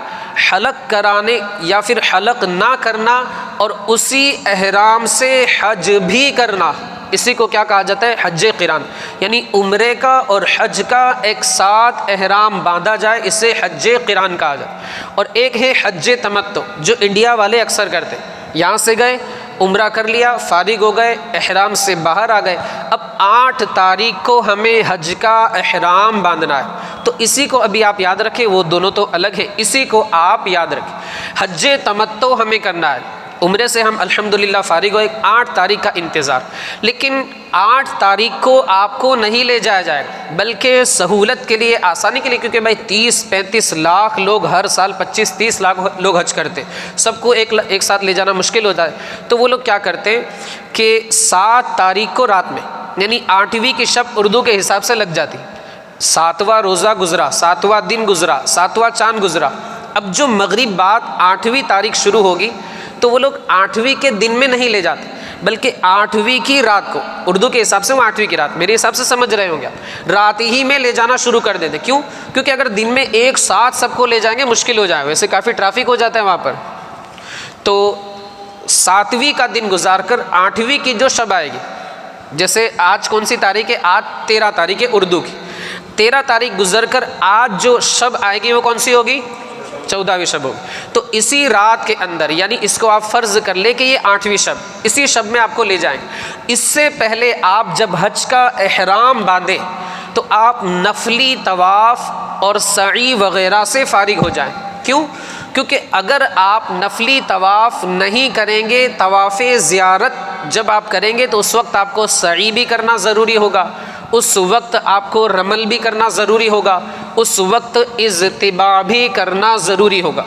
حلق کرانے یا پھر حلق نہ کرنا، اور اسی احرام سے حج بھی کرنا، اسی کو کیا کہا جاتا ہے؟ حج قران، یعنی عمرے کا اور حج کا ایک ساتھ احرام باندھا جائے، اسے حج قران کہا جاتا ہے۔ اور ایک ہے حج تمتع، جو انڈیا والے اکثر کرتے ہیں، یہاں سے گئے، عمرہ کر لیا، فارغ ہو گئے، احرام سے باہر آ گئے، اب 8 تاریخ کو ہمیں حج کا احرام باندھنا ہے، تو اسی کو ابھی آپ یاد رکھیں، وہ دونوں تو الگ ہے، اسی کو آپ یاد رکھیں۔ حج تمتع ہمیں کرنا ہے، عمرے سے ہم الحمدللہ فارغ ہوئے، 8 تاریخ کا انتظار، لیکن 8 تاریخ کو آپ کو نہیں لے جایا جائے گا، بلکہ سہولت کے لیے، آسانی کے لیے، کیونکہ بھائی 30-35 لاکھ لوگ ہر سال 25-30 لاکھ لوگ حج کرتے ہیں، سب کو ایک ساتھ لے جانا مشکل ہوتا ہے، تو وہ لوگ کیا کرتے ہیں کہ 7 تاریخ کو رات میں، یعنی 8ویں کی شب اردو کے حساب سے لگ جاتی، 7واں روزہ گزرا، 7واں دن گزرا، 7واں چاند گزرا، اب جو مغرب بعد 8ویں تاریخ شروع ہوگی تو وہ لوگ 8ویں کے دن میں نہیں لے جاتے، بلکہ 8ویں کی رات کو، اردو کے حساب سے وہ 8ویں کی رات، میرے حساب سے سمجھ رہے ہوں گے آپ، رات ہی میں لے جانا شروع کر دیتے۔ کیوں؟ کیونکہ اگر دن میں ایک ساتھ سب کو لے جائیں گے مشکل ہو جائے، ویسے کافی ٹریفک ہو جاتا ہے وہاں پر، تو 7ویں کا دن گزار کر 8ویں کی جو شب آئے گی، جیسے آج کون سی تاریخ ہے؟ آج 13 تاریخ ہے اردو کی، 13 تاریخ گزر کر آج جو شب آئے گی وہ کون سی ہوگی؟ 14ویں شب ہوگی، تو اسی رات کے اندر، یعنی اس کو آپ فرض کر لیں کہ یہ 8ویں شب، اسی شب میں آپ کو لے جائیں گے۔ اس سے پہلے آپ جب حج کا احرام باندھیں تو آپ نفلی طواف اور سعی وغیرہ سے فارغ ہو جائیں۔ کیوں؟ کیونکہ اگر آپ نفلی طواف نہیں کریں گے، طواف زیارت جب آپ کریں گے تو اس وقت آپ کو سعی بھی کرنا ضروری ہوگا، اس وقت آپ کو رمل بھی کرنا ضروری ہوگا، اس وقت اجتباع بھی کرنا ضروری ہوگا۔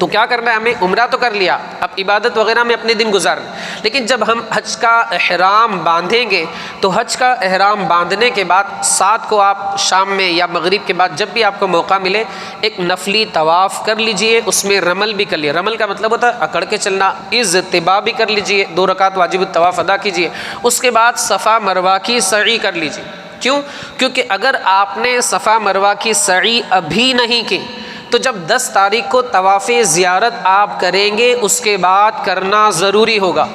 تو کیا کرنا ہے ہمیں؟ عمرہ تو کر لیا، اب عبادت وغیرہ میں اپنے دن گزارنا، لیکن جب ہم حج کا احرام باندھیں گے تو حج کا احرام باندھنے کے بعد ساتھ کو آپ شام میں یا مغرب کے بعد جب بھی آپ کو موقع ملے ایک نفلی طواف کر لیجئے، اس میں رمل بھی کر لیے۔ رمل کا مطلب ہوتا ہے اکڑ کے چلنا، اضطباء بھی کر لیجئے، 2 رکعت واجب الطواف ادا کیجئے، اس کے بعد صفا مروہ کی سعی کر لیجئے۔ کیوں؟ کیونکہ اگر آپ نے صفا مروہ کی سعی ابھی نہیں کی تو جب 10 تاریخ کو طواف زیارت آپ کریں گے اس کے بعد کرنا ضروری ہوگا،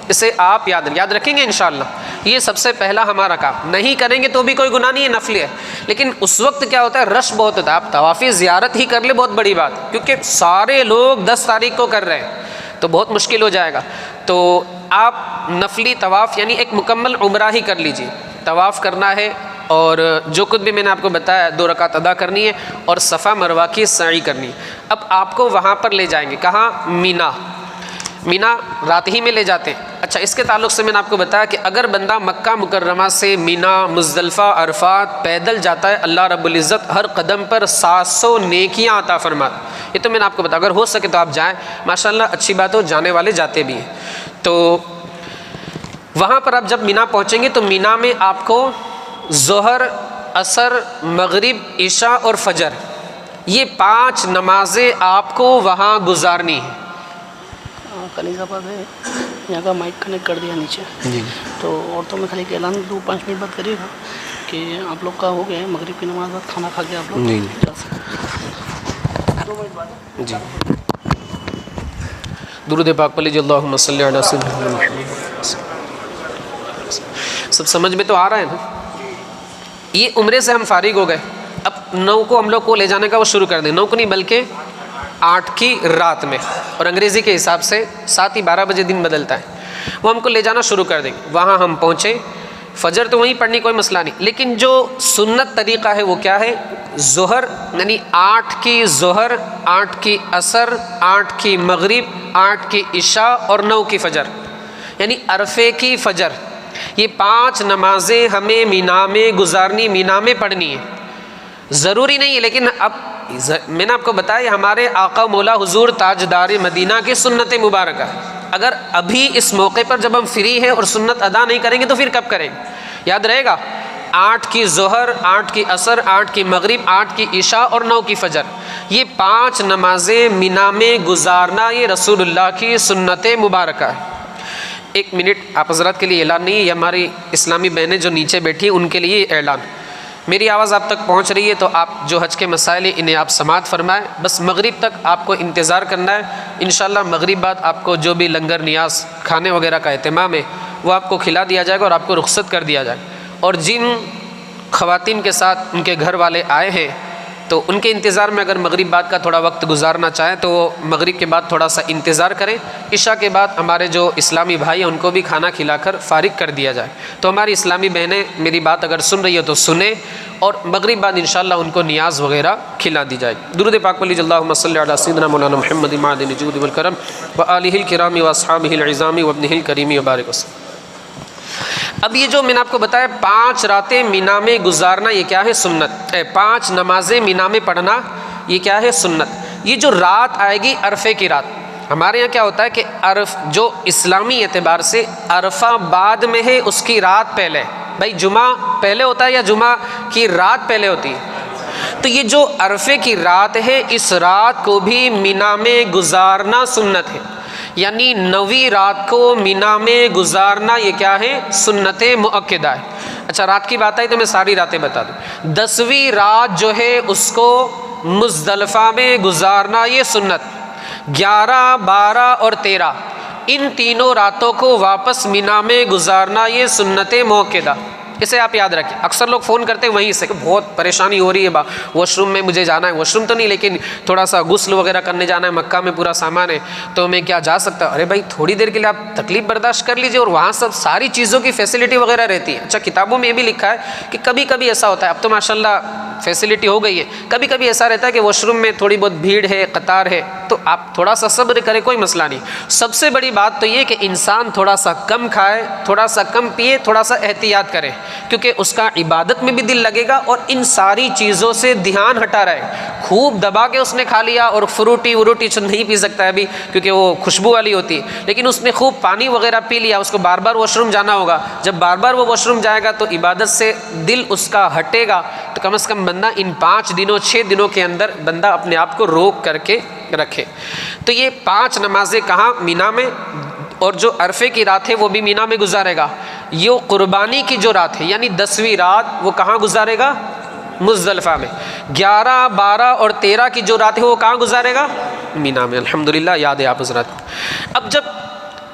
اسے آپ یاد رکھیں گے انشاءاللہ۔ یہ سب سے پہلا ہمارا کام، نہیں کریں گے تو بھی کوئی گناہ نہیں ہے، نفل ہے، لیکن اس وقت کیا ہوتا ہے رش بہت ہوتا ہے، آپ طواف زیارت ہی کر لیں بہت بڑی بات، کیونکہ سارے لوگ 10 تاریخ کو کر رہے ہیں تو بہت مشکل ہو جائے گا۔ تو آپ نفلی طواف یعنی ایک مکمل عمرہ ہی کر لیجئے، طواف کرنا ہے اور جو کچھ بھی میں نے آپ کو بتایا 2 رکعت ادا کرنی ہے اور صفا مروہ کی سعی کرنی ہے۔ اب آپ کو وہاں پر لے جائیں گے، کہاں؟ مینا رات ہی میں لے جاتے ہیں۔ اچھا، اس کے تعلق سے میں نے آپ کو بتایا کہ اگر بندہ مکہ مکرمہ سے مینا، مزدلفہ، عرفات پیدل جاتا ہے، اللہ رب العزت ہر قدم پر 700 نیکیاں عطا فرماتا۔ یہ تو میں نے آپ کو بتایا، اگر ہو سکے تو آپ جائیں، ماشاءاللہ اچھی بات ہو، جانے والے جاتے بھی ہیں۔ تو وہاں پر آپ جب مینا پہنچیں گے تو مینا میں آپ کو ظہر، عصر، مغرب، عشاء اور فجر، یہ 5 نمازیں آپ کو وہاں گزارنی ہیں۔ کنیز آباد ہے، یہاں کا مائک کنیکٹ کر دیا نیچے جی، تو عورتوں میں خالی ایک اعلان 2-5 منٹ بعد کریے گا کہ آپ لوگ کا ہو گیا ہے، مغرب کی نماز بعد کھانا کھا کے آپ لوگ جی جا سکتے 2 منٹ بعد۔ جی، درود پاک پڑھ لیجیے، اللہم صلی علی سیدنا محمد۔ سب سمجھ میں تو آ رہا ہے نا؟ یہ عمرے سے ہم فارغ ہو گئے، اب 9 کو ہم لوگ کو لے جانے کا وہ شروع کر دیں، 9 کو نہیں بلکہ 8 کی رات میں، اور انگریزی کے حساب سے 7 ہی 12 بجے دن بدلتا ہے، وہ ہم کو لے جانا شروع کر دیں گے۔ وہاں ہم پہنچے، فجر تو وہیں پڑھنی کوئی مسئلہ نہیں، لیکن جو سنت طریقہ ہے وہ کیا ہے؟ ظہر یعنی 8 کی ظہر، 8 کی عصر، 8 کی مغرب، 8 کی عشاء اور 9 کی فجر، یعنی عرفے کی فجر، یہ 5 نمازیں ہمیں مینا میں گزارنی، مینا میں پڑھنی ہے۔ ضروری نہیں ہے، لیکن اب میں نے آپ کو بتایا یہ ہمارے آقا مولا حضور تاجدار مدینہ کی سنت مبارکہ ہے۔ اگر ابھی اس موقع پر جب ہم فری ہیں اور سنت ادا نہیں کریں گے تو پھر کب کریں گے؟ یاد رہے گا، 8 کی ظہر، 8 کی عصر، 8 کی مغرب، 8 کی عشاء اور 9 کی فجر، یہ 5 نمازیں مینا میں گزارنا یہ رسول اللہ کی سنت مبارکہ ہے۔ 1 منٹ آپ حضرات کے لیے اعلان نہیں ہے، یہ ہماری اسلامی بہنیں جو نیچے بیٹھی ہیں ان کے لیے یہ اعلان، میری آواز آپ تک پہنچ رہی ہے تو آپ جو حج کے مسائل ہیں انہیں آپ سماعت فرمائیں، بس مغرب تک آپ کو انتظار کرنا ہے، انشاءاللہ مغرب بعد آپ کو جو بھی لنگر نیاز کھانے وغیرہ کا اہتمام ہے وہ آپ کو کھلا دیا جائے گا اور آپ کو رخصت کر دیا جائے گا۔ اور جن خواتین کے ساتھ ان کے گھر والے آئے ہیں تو ان کے انتظار میں اگر مغرب بعد کا تھوڑا وقت گزارنا چاہیں تو وہ مغرب کے بعد تھوڑا سا انتظار کریں، عشاء کے بعد ہمارے جو اسلامی بھائی ہیں ان کو بھی کھانا کھلا کر فارغ کر دیا جائے۔ تو ہماری اسلامی بہنیں میری بات اگر سن رہی ہو تو سنیں، اور مغرب بعد انشاءاللہ ان کو نیاز وغیرہ کھلا دی جائے گی۔ درود پاک پڑھ لیجیے، اللہم صلی علی سیدنا مولانا محمد معدن الجود والکرم وآلہ الکرام واصحابہ العظام وابنہ الکریم وبارک وسلم۔ اب یہ جو میں نے آپ کو بتایا 5 راتیں مینا میں گزارنا یہ کیا ہے؟ سنت۔ 5 نمازیں مینا میں پڑھنا یہ کیا ہے؟ سنت۔ یہ جو رات آئے گی عرفے کی رات، ہمارے یہاں کیا ہوتا ہے کہ جو اسلامی اعتبار سے عرفہ بعد میں ہے اس کی رات پہلے، بھائی جمعہ پہلے ہوتا ہے یا جمعہ کی رات پہلے ہوتی ہے؟ تو یہ جو عرفے کی رات ہے اس رات کو بھی مینا میں گزارنا سنت ہے، یعنی 9ویں رات کو مینا میں گزارنا یہ کیا ہے؟ سنت مؤکدہ ہے۔ اچھا، رات کی بات آئی تو میں ساری راتیں بتا دوں۔ 10ویں رات جو ہے اس کو مزدلفہ میں گزارنا یہ سنت، 11، 12 اور 13 ان تینوں راتوں کو واپس مینا میں گزارنا یہ سنت مؤکدہ، اسے آپ یاد رکھیں۔ اکثر لوگ فون کرتے ہیں وہیں سے کہ بہت پریشانی ہو رہی ہے، واش روم میں مجھے جانا ہے، واش روم تو نہیں لیکن تھوڑا سا غسل وغیرہ کرنے جانا ہے، مکہ میں پورا سامان ہے تو میں کیا جا سکتا ہوں؟ ارے بھائی تھوڑی دیر کے لیے آپ تکلیف برداشت کر لیجیے، اور وہاں سب ساری چیزوں کی فیسلٹی وغیرہ رہتی ہے۔ اچھا، کتابوں میں یہ بھی لکھا ہے کہ کبھی کبھی ایسا ہوتا ہے، اب تو ماشاءاللہ فیسلٹی ہو گئی ہے، کبھی کبھی ایسا رہتا ہے کہ واش روم میں تھوڑی بہت بھیڑ ہے، قطار ہے، تو آپ تھوڑا سا صبر کریں، کوئی مسئلہ نہیں۔ سب سے بڑی بات تو یہ کہ انسان تھوڑا سا کم کھائے، تھوڑا سا کم پیے، تھوڑا سا احتیاط کرے، کیونکہ اس کا عبادت میں بھی دل لگے گا اور ان ساری چیزوں سے دھیان ہٹا رہے. خوب دبا کے اس نے کھا لیا اور فروٹی وروٹی نہیں پی سکتا ہے ابھی کیونکہ وہ خوشبو والی ہوتی ہے، لیکن اس نے خوب پانی وغیرہ پی لیا، اس کو بار بار واش روم جانا ہوگا. جب بار بار وہ واش روم جائے گا تو عبادت سے دل اس کا ہٹے گا. تو کم از کم بندہ ان 5 دنوں 6 دنوں کے اندر بندہ اپنے آپ کو روک کر کے رکھے. تو یہ 5 نمازیں کہاں؟ مینا میں. اور جو عرفے کی رات ہے وہ بھی مینا میں گزارے گا. یہ قربانی کی جو رات ہے یعنی 10ویں رات وہ کہاں گزارے گا؟ مزدلفہ میں. 11 12 اور 13 کی جو رات ہے وہ کہاں گزارے گا؟ مینا میں. الحمدللہ یاد ہے آپ حضرات. اب جب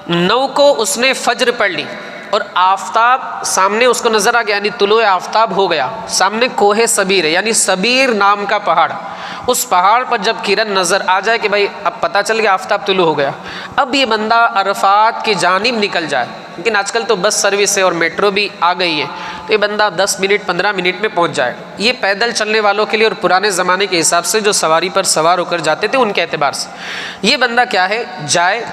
9 کو اس نے فجر پڑھ لی اور آفتاب سامنے اس کو نظر آ گیا یعنی طلوع آفتاب ہو گیا، سامنے کوہ صبیر ہے یعنی صبیر نام کا پہاڑ، اس پہاڑ پر جب کرن نظر آ جائے کہ بھائی اب پتہ چل گیا آفتاب طلوع ہو گیا، اب یہ بندہ عرفات کی جانب نکل جائے. لیکن آج کل تو بس سروس ہے اور میٹرو بھی آ گئی ہے تو یہ بندہ 10 منٹ 15 منٹ میں پہنچ جائے. یہ پیدل چلنے والوں کے لیے اور پرانے زمانے کے حساب سے جو سواری پر سوار ہو کر جاتے تھے ان کے اعتبار سے یہ بندہ کیا ہے جائے.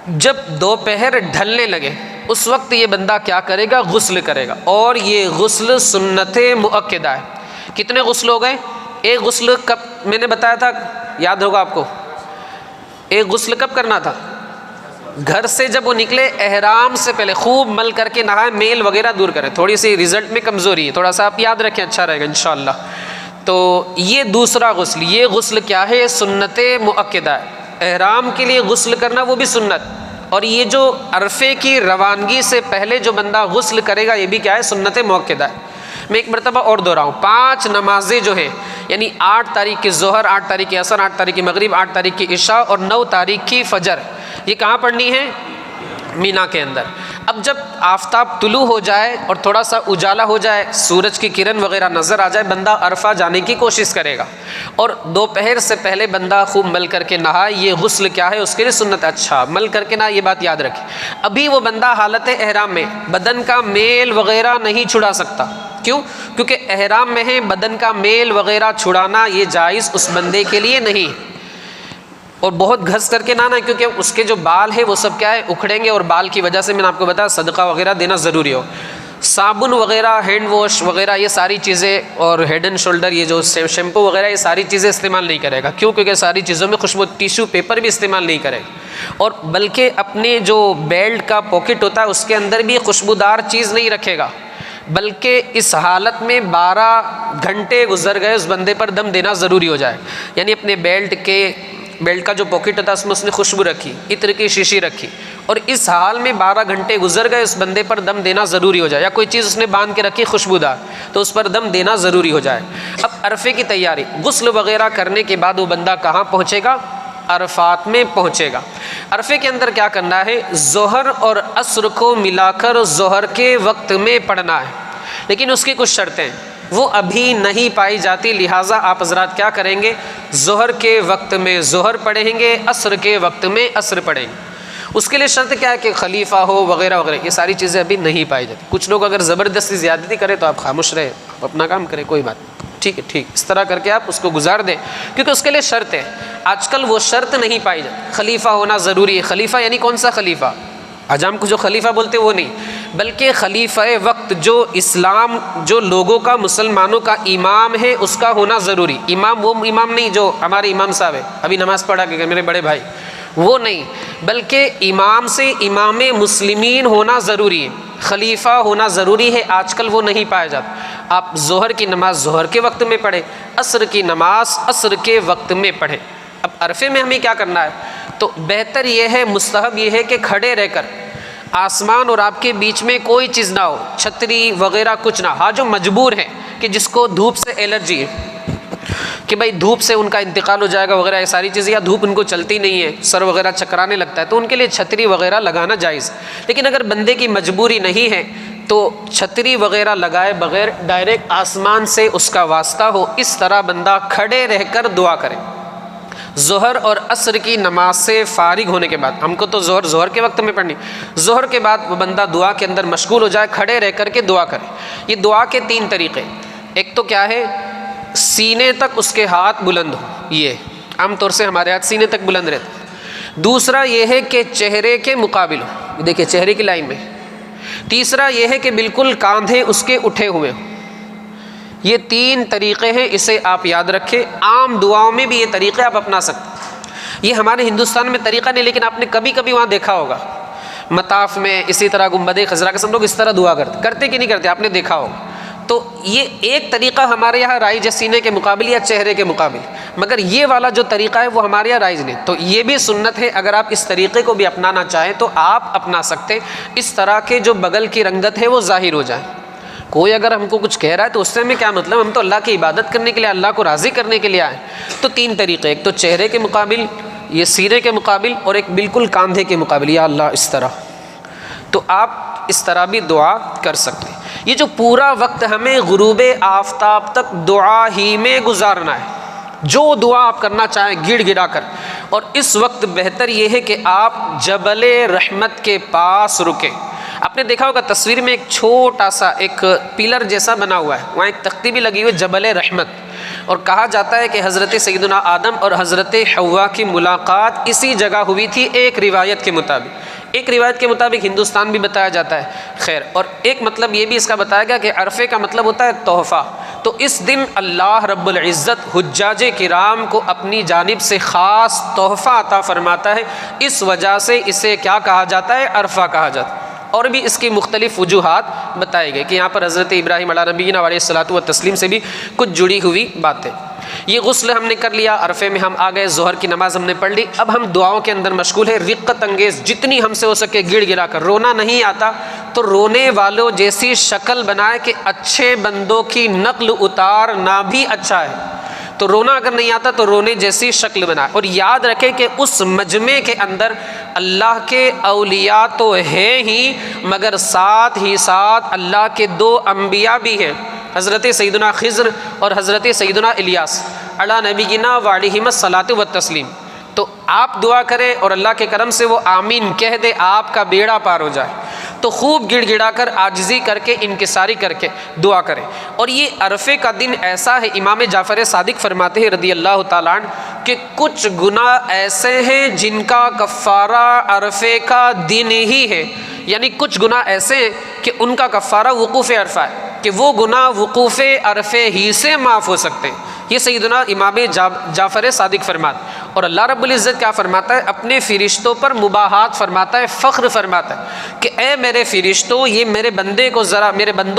جب دوپہر ڈھلنے لگے اس وقت یہ بندہ کیا کرے گا؟ غسل کرے گا. اور یہ غسل سنت مؤکدہ ہے. کتنے غسل ہو گئے؟ ایک غسل کب میں نے بتایا تھا، یاد ہوگا آپ کو، ایک غسل کب کرنا تھا؟ گھر سے جب وہ نکلے احرام سے پہلے خوب مل کر کے نہائے، میل وغیرہ دور کرے. تھوڑی سی رزلٹ میں کمزوری ہے، تھوڑا سا آپ یاد رکھیں اچھا رہے گا انشاءاللہ. تو یہ دوسرا غسل، یہ غسل کیا ہے؟ سنت مؤکدہ ہے. احرام کے لیے غسل کرنا وہ بھی سنت، اور یہ جو عرفے کی روانگی سے پہلے جو بندہ غسل کرے گا یہ بھی کیا ہے؟ سنت مؤکدہ ہے. میں ایک مرتبہ اور دہراؤں، 5 نمازیں جو ہیں یعنی 8 تاریخ کی ظہر، 8 تاریخ کی عصر، 8 تاریخ کی مغرب، 8 تاریخ کی عشاء اور 9 تاریخ کی فجر، یہ کہاں پڑھنی ہے؟ مینا کے اندر. اب جب آفتاب طلوع ہو جائے اور تھوڑا سا اجالا ہو جائے، سورج کی کرن وغیرہ نظر آ جائے، بندہ عرفہ جانے کی کوشش کرے گا. اور دوپہر سے پہلے بندہ خوب مل کر کے نہائے. یہ غسل کیا ہے؟ اس کے لیے سنت. اچھا مل کر کے نہ، یہ بات یاد رکھیں. ابھی وہ بندہ حالت احرام میں بدن کا میل وغیرہ نہیں چھڑا سکتا. کیوں؟ کیونکہ احرام میں ہے، بدن کا میل وغیرہ چھڑانا یہ جائز اس بندے کے لیے نہیں. اور بہت گھس کر کے نہ کیونکہ اس کے جو بال ہے وہ سب کیا ہے؟ اکھڑیں گے. اور بال کی وجہ سے میں نے آپ کو بتایا صدقہ وغیرہ دینا ضروری ہو. صابن وغیرہ، ہینڈ واش وغیرہ، یہ ساری چیزیں، اور ہیڈ اینڈ شولڈر، یہ جو شیمپو وغیرہ، یہ ساری چیزیں استعمال نہیں کرے گا. کیوں؟ کیونکہ ساری چیزوں میں خوشبو. ٹیشو پیپر بھی استعمال نہیں کرے گا. اور بلکہ اپنے جو بیلٹ کا پاکٹ ہوتا ہے اس کے اندر بھی خوشبودار چیز نہیں رکھے گا. بلکہ اس حالت میں 12 گھنٹے گزر گئے اس بندے پر دم دینا ضروری ہو جائے. یعنی اپنے بیلٹ کا جو پاکٹ ہوتا ہے اس میں اس نے خوشبو رکھی، عطر کی شیشی رکھی، اور اس حال میں 12 گھنٹے گزر گئے اس بندے پر دم دینا ضروری ہو جائے. یا کوئی چیز اس نے باندھ کے رکھی خوشبودار تو اس پر دم دینا ضروری ہو جائے. اب عرفے کی تیاری، غسل وغیرہ کرنے کے بعد وہ بندہ کہاں پہنچے گا؟ عرفات میں پہنچے گا. عرفے کے اندر کیا کرنا ہے؟ ظہر اور عصر کو ملا کر ظہر کے وقت میں پڑھنا ہے. لیکن اس کی کچھ شرطیں وہ ابھی نہیں پائی جاتی، لہٰذا آپ حضرات کیا کریں گے؟ ظہر کے وقت میں ظہر پڑھیں گے، عصر کے وقت میں عصر پڑھیں گے. اس کے لیے شرط کیا ہے؟ کہ خلیفہ ہو وغیرہ وغیرہ. یہ ساری چیزیں ابھی نہیں پائی جاتی. کچھ لوگ اگر زبردستی زیادتی کرے تو آپ خاموش رہے، آپ اپنا کام کریں، کوئی بات نہیں. ٹھیک ہے، ٹھیک، اس طرح کر کے آپ اس کو گزار دیں کیونکہ اس کے لیے شرط ہے. آج کل وہ شرط نہیں پائی جاتی. خلیفہ ہونا ضروری ہے. خلیفہ یعنی کون سا خلیفہ؟ حجام کو جو خلیفہ بولتے وہ نہیں، بلکہ خلیفہ وقت جو اسلام، جو لوگوں کا، مسلمانوں کا امام ہے اس کا ہونا ضروری. امام وہ امام نہیں جو ہمارے امام صاحب ہے ابھی نماز پڑھا کہ میرے بڑے بھائی، وہ نہیں، بلکہ امام سے امام مسلمین ہونا ضروری ہے. خلیفہ ہونا ضروری ہے. آج کل وہ نہیں پایا جاتا. آپ ظہر کی نماز ظہر کے وقت میں پڑھیں، عصر کی نماز عصر کے وقت میں پڑھیں. اب عرفے میں ہمیں کیا کرنا ہے؟ تو بہتر یہ ہے، مستحب یہ ہے کہ کھڑے رہ کر آسمان اور آپ کے بیچ میں کوئی چیز نہ ہو، چھتری وغیرہ کچھ نہ. ہاں جو مجبور ہے کہ جس کو دھوپ سے الرجی ہے کہ بھائی دھوپ سے ان کا انتقال ہو جائے گا وغیرہ، یہ ساری چیزیں، یا دھوپ ان کو چلتی نہیں ہے، سر وغیرہ چکرانے لگتا ہے، تو ان کے لیے چھتری وغیرہ لگانا جائز. لیکن اگر بندے کی مجبوری نہیں ہے تو چھتری وغیرہ لگائے بغیر ڈائریکٹ آسمان سے اس کا واسطہ ہو، اس طرح بندہ کھڑے رہ کر دعا کرے. ظہر اور عصر کی نماز سے فارغ ہونے کے بعد، ہم کو تو ظہر کے وقت میں پڑھنی، ظہر کے بعد وہ بندہ دعا کے اندر مشغول ہو جائے، کھڑے رہ کر کے دعا کرے. یہ دعا کے 3 طریقے. ایک تو کیا ہے؟ سینے تک اس کے ہاتھ بلند ہو. یہ عام طور سے ہمارے ہاتھ سینے تک بلند رہتے. دوسرا یہ ہے کہ چہرے کے مقابل ہو. دیکھیں چہرے کی لائن میں. تیسرا یہ ہے کہ بالکل کاندھے اس کے اٹھے ہوئے ہوں۔ یہ 3 طریقے ہیں، اسے آپ یاد رکھیں۔ عام دعاؤں میں بھی یہ طریقے آپ اپنا سکتے ہیں۔ یہ ہمارے ہندوستان میں طریقہ نہیں، لیکن آپ نے کبھی کبھی وہاں دیکھا ہوگا مطاف میں، اسی طرح گنبد خضرا کے سب لوگ اس طرح دعا کرتے کہ نہیں کرتے، آپ نے دیکھا ہوگا۔ تو یہ ایک طریقہ ہمارے یہاں رائج سینے کے مقابل یا چہرے کے مقابل، مگر یہ والا جو طریقہ ہے وہ ہمارے یہاں رائج نہیں۔ تو یہ بھی سنت ہے، اگر آپ اس طریقے کو بھی اپنانا چاہیں تو آپ اپنا سکتے ہیں، اس طرح کے جو بغل کی رنگت ہے وہ ظاہر ہو جائے۔ کوئی اگر ہم کو کچھ کہہ رہا ہے تو اس سے ہمیں کیا مطلب، ہم تو اللہ کی عبادت کرنے کے لیے، اللہ کو راضی کرنے کے لیے آئے۔ تو 3 طریقے، ایک تو چہرے کے مقابل، یہ سینے کے مقابل، اور ایک بالکل کاندھے کے مقابل، یا اللہ اس طرح۔ تو آپ اس طرح بھی دعا کر سکتے ہیں۔ یہ جو پورا وقت ہمیں غروب آفتاب تک دعا ہی میں گزارنا ہے، جو دعا آپ کرنا چاہیں گڑ گڑا کر۔ اور اس وقت بہتر یہ ہے کہ آپ جبل رحمت کے پاس رکیں۔ آپ نے دیکھا ہوگا تصویر میں ایک چھوٹا سا ایک پلر جیسا بنا ہوا ہے، وہاں ایک تختی بھی لگی ہوئی ہے، جبل رحمت۔ اور کہا جاتا ہے کہ حضرت سیدنا آدم اور حضرت حوا کی ملاقات اسی جگہ ہوئی تھی، ایک روایت کے مطابق۔ ایک روایت کے مطابق ہندوستان بھی بتایا جاتا ہے، خیر۔ اور ایک مطلب یہ بھی اس کا بتایا گیا کہ عرفے کا مطلب ہوتا ہے تحفہ۔ تو اس دن اللہ رب العزت حجاج کرام کو اپنی جانب سے خاص تحفہ عطا فرماتا ہے، اس وجہ سے اسے کیا کہا جاتا ہے، عرفہ کہا جاتا ہے۔ اور بھی اس کی مختلف وجوہات بتائی گئی کہ یہاں پر حضرت ابراہیم علیہ نبینا علیہ الصلوۃ والتسلیم سے بھی کچھ جڑی ہوئی باتیں۔ یہ غسل ہم نے کر لیا، عرفے میں ہم آ گئے، ظہر کی نماز ہم نے پڑھ لی۔ اب ہم دعاؤں کے اندر مشغول ہے، رقت انگیز جتنی ہم سے ہو سکے گڑ گڑا کر۔ رونا نہیں آتا تو رونے والوں جیسی شکل بنائے کہ اچھے بندوں کی نقل اتارنا بھی اچھا ہے۔ تو رونا اگر نہیں آتا تو رونے جیسی شکل بنائے، اور یاد رکھے کہ اس مجمع کے اندر اللہ کے اولیاء تو ہیں ہی، مگر ساتھ ہی ساتھ اللہ کے 2 انبیاء بھی ہیں، حضرت سیدنا خضر اور حضرت سیدنا الیاس علی نبینا وعلیہم الصلاۃ والتسلیم۔ تو آپ دعا کریں اور اللہ کے کرم سے وہ آمین کہہ دے، آپ کا بیڑا پار ہو جائے۔ تو خوب گڑ گڑا کر، عاجزی کر کے، انکساری کر کے دعا کریں۔ اور یہ عرفے کا دن ایسا ہے، امام جعفر صادق فرماتے ہیں رضی اللہ تعالیٰ عنہ کہ کچھ گناہ ایسے ہیں جن کا کفارہ عرفے کا دن ہی ہے، یعنی کچھ گناہ ایسے ہیں کہ ان کا کفارہ وقوف عرفہ ہے، کہ وہ گناہ وقوف عرفے ہی سے معاف ہو سکتے ہیں۔ یہ سیدنا امام جعفر صادق فرماتے، اور اللہ رب العزت کیا فرماتا ہے، اپنے فرشتوں پر مباحات فرماتا ہے، فخر فرماتا ہے کہ اے میرے فرشتوں، یہ میرے بندوں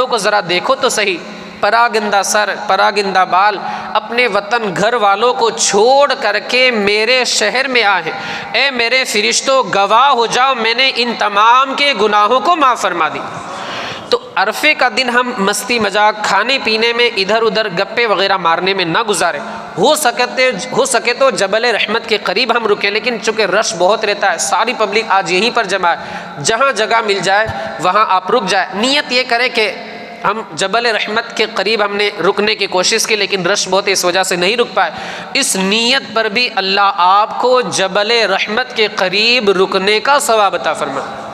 کو ذرا دیکھو تو صحیح، پراگندہ سر پراگندہ بال اپنے وطن گھر والوں کو چھوڑ کر کے میرے شہر میں آئے ہیں۔ اے میرے فرشتوں گواہ ہو جاؤ، میں نے ان تمام کے گناہوں کو معاف فرما دی۔ تو عرفے کا دن ہم مستی مذاق، کھانے پینے میں، ادھر ادھر گپے وغیرہ مارنے میں نہ گزاریں۔ ہو سکے تو جبل رحمت کے قریب ہم رکیں، لیکن چونکہ رش بہت رہتا ہے، ساری پبلک آج یہیں پر جمع ہے، جہاں جگہ مل جائے وہاں آپ رک جائیں۔ نیت یہ کریں کہ ہم جبل رحمت کے قریب ہم نے رکنے کی کوشش کی، لیکن رش بہت ہے اس وجہ سے نہیں رک پائے۔ اس نیت پر بھی اللہ آپ کو جبل رحمت کے قریب رکنے کا ثواب عطا فرمائے۔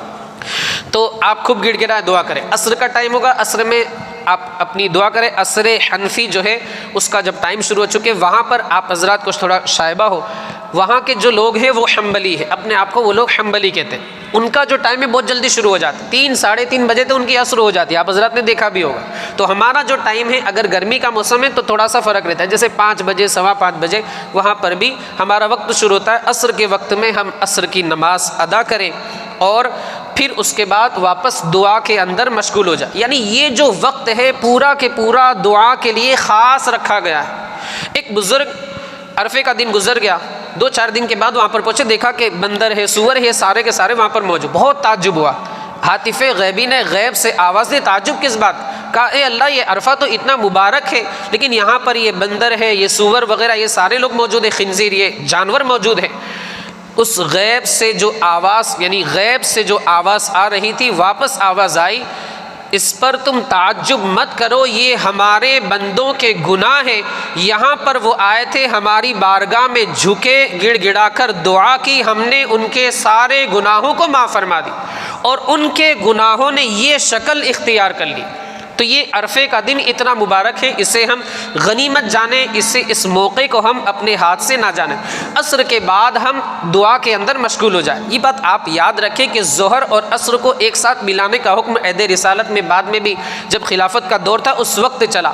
تو آپ خوب گڑ گڑائیں، دعا کریں۔ عصر کا ٹائم ہوگا، عصر میں آپ اپنی دعا کریں۔ عصر حنفی جو ہے اس کا جب ٹائم شروع ہو چکے، وہاں پر آپ حضرات کو تھوڑا شائبہ ہو، وہاں کے جو لوگ ہیں وہ حنبلی ہے، اپنے آپ کو وہ لوگ حنبلی کہتے ہیں، ان کا جو ٹائم ہے بہت جلدی شروع ہو جاتا ہے، 3 ساڑھے 3 بجے تو ان کی عصر ہو جاتی ہے، آپ حضرات نے دیکھا بھی ہوگا۔ تو ہمارا جو ٹائم ہے، اگر گرمی کا موسم ہے تو تھوڑا سا فرق رہتا ہے، جیسے 5 بجے 5:15 بجے وہاں پر بھی ہمارا وقت شروع ہوتا ہے۔ عصر کے وقت میں ہم عصر کی نماز ادا کریں اور پھر اس کے بعد واپس دعا کے اندر مشغول ہو جائے۔ یعنی یہ جو وقت ہے پورا کے پورا دعا کے لیے خاص رکھا گیا ہے۔ ایک بزرگ عرفے کا دن گزر گیا، 2-4 دن کے بعد وہاں پر پہنچے، دیکھا کہ بندر ہے، سور ہے، سارے کے سارے وہاں پر موجود، بہت تعجب ہوا۔ ہاتف غیبی نے غیب سے آواز دی، تعجب کس بات؟ کہا اے اللہ، یہ عرفہ تو اتنا مبارک ہے، لیکن یہاں پر یہ بندر ہے، یہ سور وغیرہ، یہ سارے لوگ موجود ہیں، خنزیر، یہ جانور موجود ہیں۔ اس غیب سے جو آواز، یعنی غیب سے جو آواز آ رہی تھی، واپس آواز آئی، اس پر تم تعجب مت کرو، یہ ہمارے بندوں کے گناہ ہیں۔ یہاں پر وہ آئے تھے، ہماری بارگاہ میں جھکے، گڑ گڑا کر دعا کی، ہم نے ان کے سارے گناہوں کو معاف فرما دی، اور ان کے گناہوں نے یہ شکل اختیار کر لی۔ تو تو یہ عرفے کا دن اتنا مبارک ہے، اسے ہم غنیمت جانیں، اس موقع کو ہم اپنے ہاتھ سے نہ جانیں۔ عصر کے بعد ہم دعا کے اندر مشغول ہو جائیں۔ یہ بات آپ یاد رکھیں کہ ظہر اور عصر کو ایک ساتھ ملانے کا حکم عہد رسالت میں بعد میں بھی جب خلافت کا دور تھا اس وقت چلا۔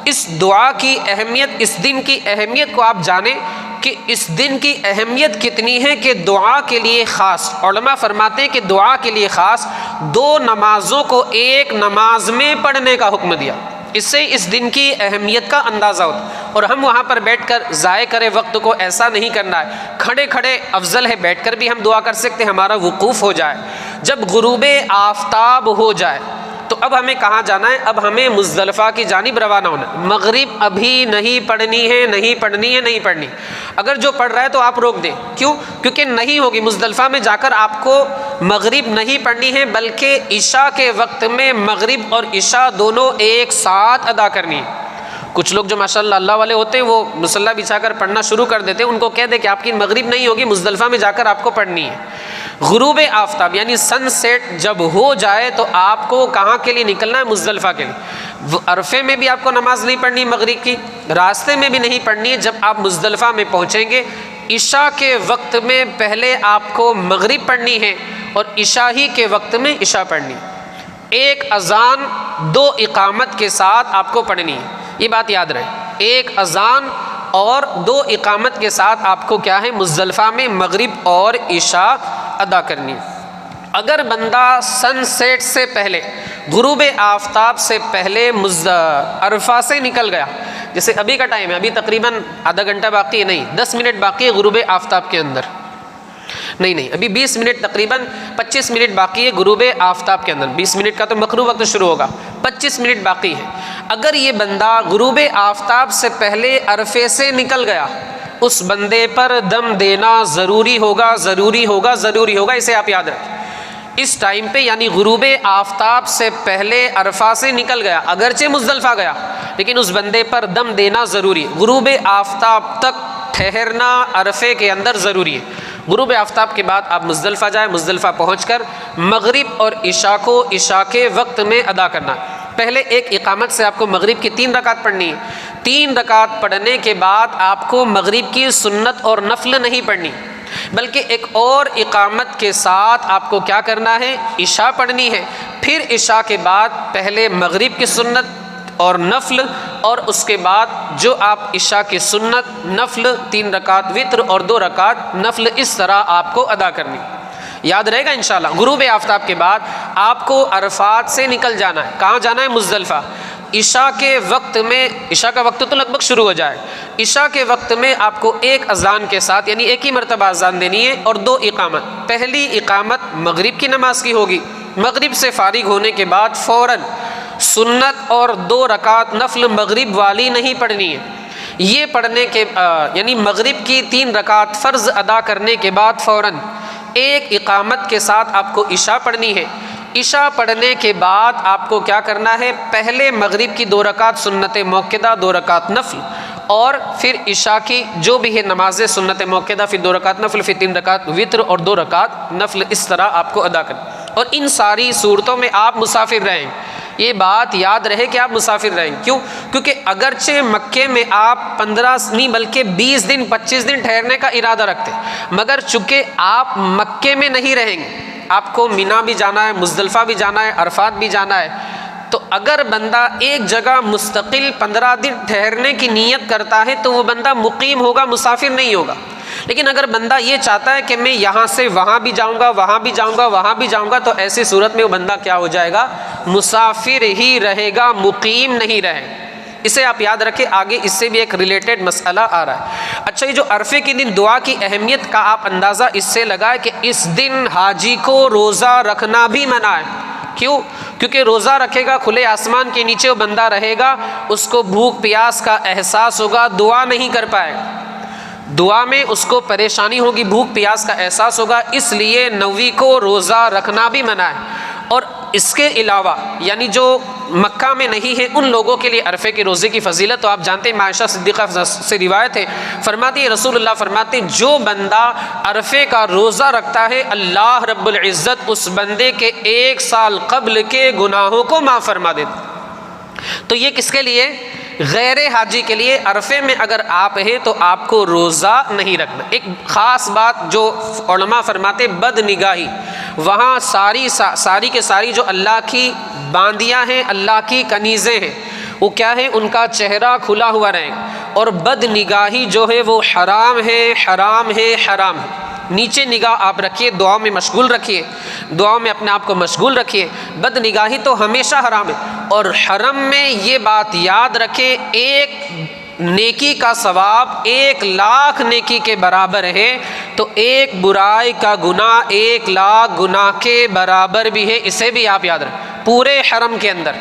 اس دعا کی اہمیت، اس دن کی اہمیت کو آپ جانیں کہ اس دن کی اہمیت کتنی ہے کہ دعا کے لیے خاص، علماء فرماتے ہیں کہ دعا کے لیے خاص 2 نمازوں کو ایک نماز میں پڑھنے کا حکم دیا۔ اس سے اس دن کی اہمیت کا اندازہ ہوتا ہے، اور ہم وہاں پر بیٹھ کر ضائع کرے وقت کو، ایسا نہیں کرنا ہے۔ کھڑے کھڑے افضل ہے، بیٹھ کر بھی ہم دعا کر سکتے ہیں، ہمارا وقوف ہو جائے۔ جب غروب آفتاب ہو جائے تو اب ہمیں کہاں جانا ہے؟ اب ہمیں مزدلفہ کی جانب روانہ ہونا ہے۔ مغرب ابھی نہیں پڑھنی ہے، نہیں پڑھنی ہے، نہیں پڑھنی۔ اگر جو پڑھ رہا ہے تو آپ روک دیں، کیوں؟ کیونکہ نہیں ہوگی، مزدلفہ میں جا کر آپ کو مغرب نہیں پڑھنی ہے، بلکہ عشاء کے وقت میں مغرب اور عشاء دونوں ایک ساتھ ادا کرنی ہے۔ کچھ لوگ جو ماشاءاللہ اللہ والے ہوتے ہیں وہ مصلی بچھا کر پڑھنا شروع کر دیتے ہیں، ان کو کہہ دے کہ آپ کی مغرب نہیں ہوگی، مزدلفہ میں جا کر آپ کو پڑھنی ہے۔ غروب آفتاب یعنی سن سیٹ جب ہو جائے تو آپ کو کہاں کے لیے نکلنا ہے؟ مزدلفہ کے لیے۔ عرفے میں بھی آپ کو نماز نہیں پڑھنی مغرب کی، راستے میں بھی نہیں پڑھنی ہے۔ جب آپ مزدلفہ میں پہنچیں گے، عشاء کے وقت میں پہلے آپ کو مغرب پڑھنی ہے اور عشاء ہی کے وقت میں عشاء پڑھنی ہے۔ ایک اذان 2 اقامت کے ساتھ آپ کو پڑھنی ہے، یہ بات یاد رہے۔ ایک اذان اور 2 اقامت کے ساتھ آپ کو کیا ہے؟ مزدلفہ میں مغرب اور عشاء ادا کرنی ہے۔ اگر بندہ سن سیٹ سے پہلے، غروب آفتاب سے پہلے عرفہ سے نکل گیا، جیسے ابھی کا ٹائم ہے، ابھی تقریباً آدھا گھنٹہ باقی ہے، نہیں 10 منٹ باقی ہے غروب آفتاب کے اندر، نہیں ابھی 20 منٹ، تقریباً 25 منٹ باقی ہے غروب آفتاب کے اندر۔ 20 منٹ کا تو مکروہ وقت شروع ہوگا، 25 منٹ باقی ہے۔ اگر یہ بندہ غروب آفتاب سے پہلے عرفے سے نکل گیا، اس بندے پر دم دینا ضروری ہوگا، ضروری ہوگا، ضروری ہوگا، اسے آپ یاد رکھیں۔ اس ٹائم پہ یعنی غروب آفتاب سے پہلے عرفہ سے نکل گیا، اگرچہ مزدلفہ گیا، لیکن اس بندے پر دم دینا ضروری ہے۔ غروب آفتاب تک ٹھہرنا عرفے کے اندر ضروری ہے۔ غروب آفتاب کے بعد آپ مزدلفہ جائیں، مزدلفہ پہنچ کر مغرب اور عشاء کو عشاء کے وقت میں ادا کرنا۔ پہلے ایک اقامت سے آپ کو مغرب کی 3 رکعت پڑھنی ہے۔ 3 رکعت پڑھنے کے بعد آپ کو مغرب کی سنت اور نفل نہیں پڑھنی، بلکہ ایک اور اقامت کے ساتھ آپ کو کیا کرنا ہے؟ عشاء پڑھنی ہے۔ پھر عشاء کے بعد پہلے مغرب کی سنت اور نفل، اور اس کے بعد جو آپ عشاء کی سنت، نفل 3 رکعت وتر اور 2 رکعت نفل، اس طرح آپ کو ادا کرنی۔ یاد رہے گا انشاءاللہ۔ غروب آفتاب کے بعد آپ کو عرفات سے نکل جانا ہے۔ کہاں جانا ہے؟ مزدلفہ۔ عشاء کے وقت میں، عشاء کا وقت تو لگ بھگ شروع ہو جائے، عشاء کے وقت میں آپ کو ایک اذان کے ساتھ یعنی ایک ہی مرتبہ اذان دینی ہے اور 2 اقامت۔ پہلی اقامت مغرب کی نماز کی ہوگی، مغرب سے فارغ ہونے کے بعد فوراً سنت اور 2 رکعت نفل مغرب والی نہیں پڑھنی ہے۔ یہ پڑھنے کے یعنی مغرب کی 3 رکعت فرض ادا کرنے کے بعد فوراً ایک اقامت کے ساتھ آپ کو عشاء پڑھنی ہے۔ عشاء پڑھنے کے بعد آپ کو کیا کرنا ہے؟ پہلے مغرب کی 2 رکعت سنت موقدہ، 2 رکعت نفل، اور پھر عشاء کی جو بھی ہے نماز سنت موقدہ، پھر 2 رکعت نفل، پھر 3 رکعت وتر اور 2 رکعت نفل، اس طرح آپ کو ادا کرنا۔ اور ان ساری صورتوں میں آپ مسافر رہیں، یہ بات یاد رہے کہ آپ مسافر رہیں۔ کیوں؟ کیونکہ اگرچہ مکے میں آپ 15 نہیں بلکہ 20 دن 25 دن ٹھہرنے کا ارادہ رکھتے، مگر چونکہ آپ مکے میں نہیں رہیں گے، آپ کو مینا بھی جانا ہے، مزدلفہ بھی جانا ہے، عرفات بھی جانا ہے، تو اگر بندہ ایک جگہ مستقل 15 دن ٹھہرنے کی نیت کرتا ہے تو وہ بندہ مقیم ہوگا، مسافر نہیں ہوگا۔ لیکن اگر بندہ یہ چاہتا ہے کہ میں یہاں سے وہاں بھی جاؤں گا، وہاں بھی جاؤں گا، وہاں بھی جاؤں گا، تو ایسی صورت میں وہ بندہ کیا ہو جائے گا؟ مسافر ہی رہے گا، مقیم نہیں رہے۔ اسے آپ یاد رکھیں، آگے اس سے بھی ایک ریلیٹڈ مسئلہ آ رہا ہے۔ اچھا، یہ جو عرفے کے دن دعا کی اہمیت کا آپ اندازہ اس سے لگائیں کہ اس دن حاجی کو روزہ رکھنا بھی منع ہے۔ کیوں؟ کیونکہ روزہ رکھے گا، کھلے آسمان کے نیچے وہ بندہ رہے گا، اس کو بھوک پیاس کا احساس ہوگا، دعا نہیں کر پائے گا، دعا میں اس کو پریشانی ہوگی، بھوک پیاس کا احساس ہوگا، اس لیے 9ویں کو روزہ رکھنا بھی منع ہے۔ اور اس کے علاوہ یعنی جو مکہ میں نہیں ہے ان لوگوں کے لیے عرفے کے روزے کی فضیلت تو آپ جانتے ہیں، عائشہ صدیقہ سے روایت ہے، فرماتی ہے رسول اللہ فرماتے ہیں جو بندہ عرفے کا روزہ رکھتا ہے اللہ رب العزت اس بندے کے 1 سال قبل کے گناہوں کو معاف فرما دیتا۔ تو یہ کس کے لیے؟ غیر حاجی کے لیے. عرفے میں اگر آپ ہیں تو آپ کو روزہ نہیں رکھنا. ایک خاص بات جو علماء فرماتے بد نگاہی، وہاں ساری کے ساری جو اللہ کی باندیاں ہیں، اللہ کی کنیزیں ہیں، وہ کیا ہے؟ ان کا چہرہ کھلا ہوا رہے. اور بد نگاہی جو ہے وہ حرام ہے، حرام ہے، حرام ہے. نیچے نگاہ آپ رکھیے، دعا میں مشغول رکھیے، دعا میں اپنے آپ کو مشغول رکھیے. بد نگاہی تو ہمیشہ حرام ہے. اور حرم میں یہ بات یاد رکھے، ایک نیکی کا ثواب 1,00,000 نیکی کے برابر ہے، تو ایک برائی کا گناہ 1,00,000 گناہ کے برابر بھی ہے. اسے بھی آپ یاد رکھیں. پورے حرم کے اندر،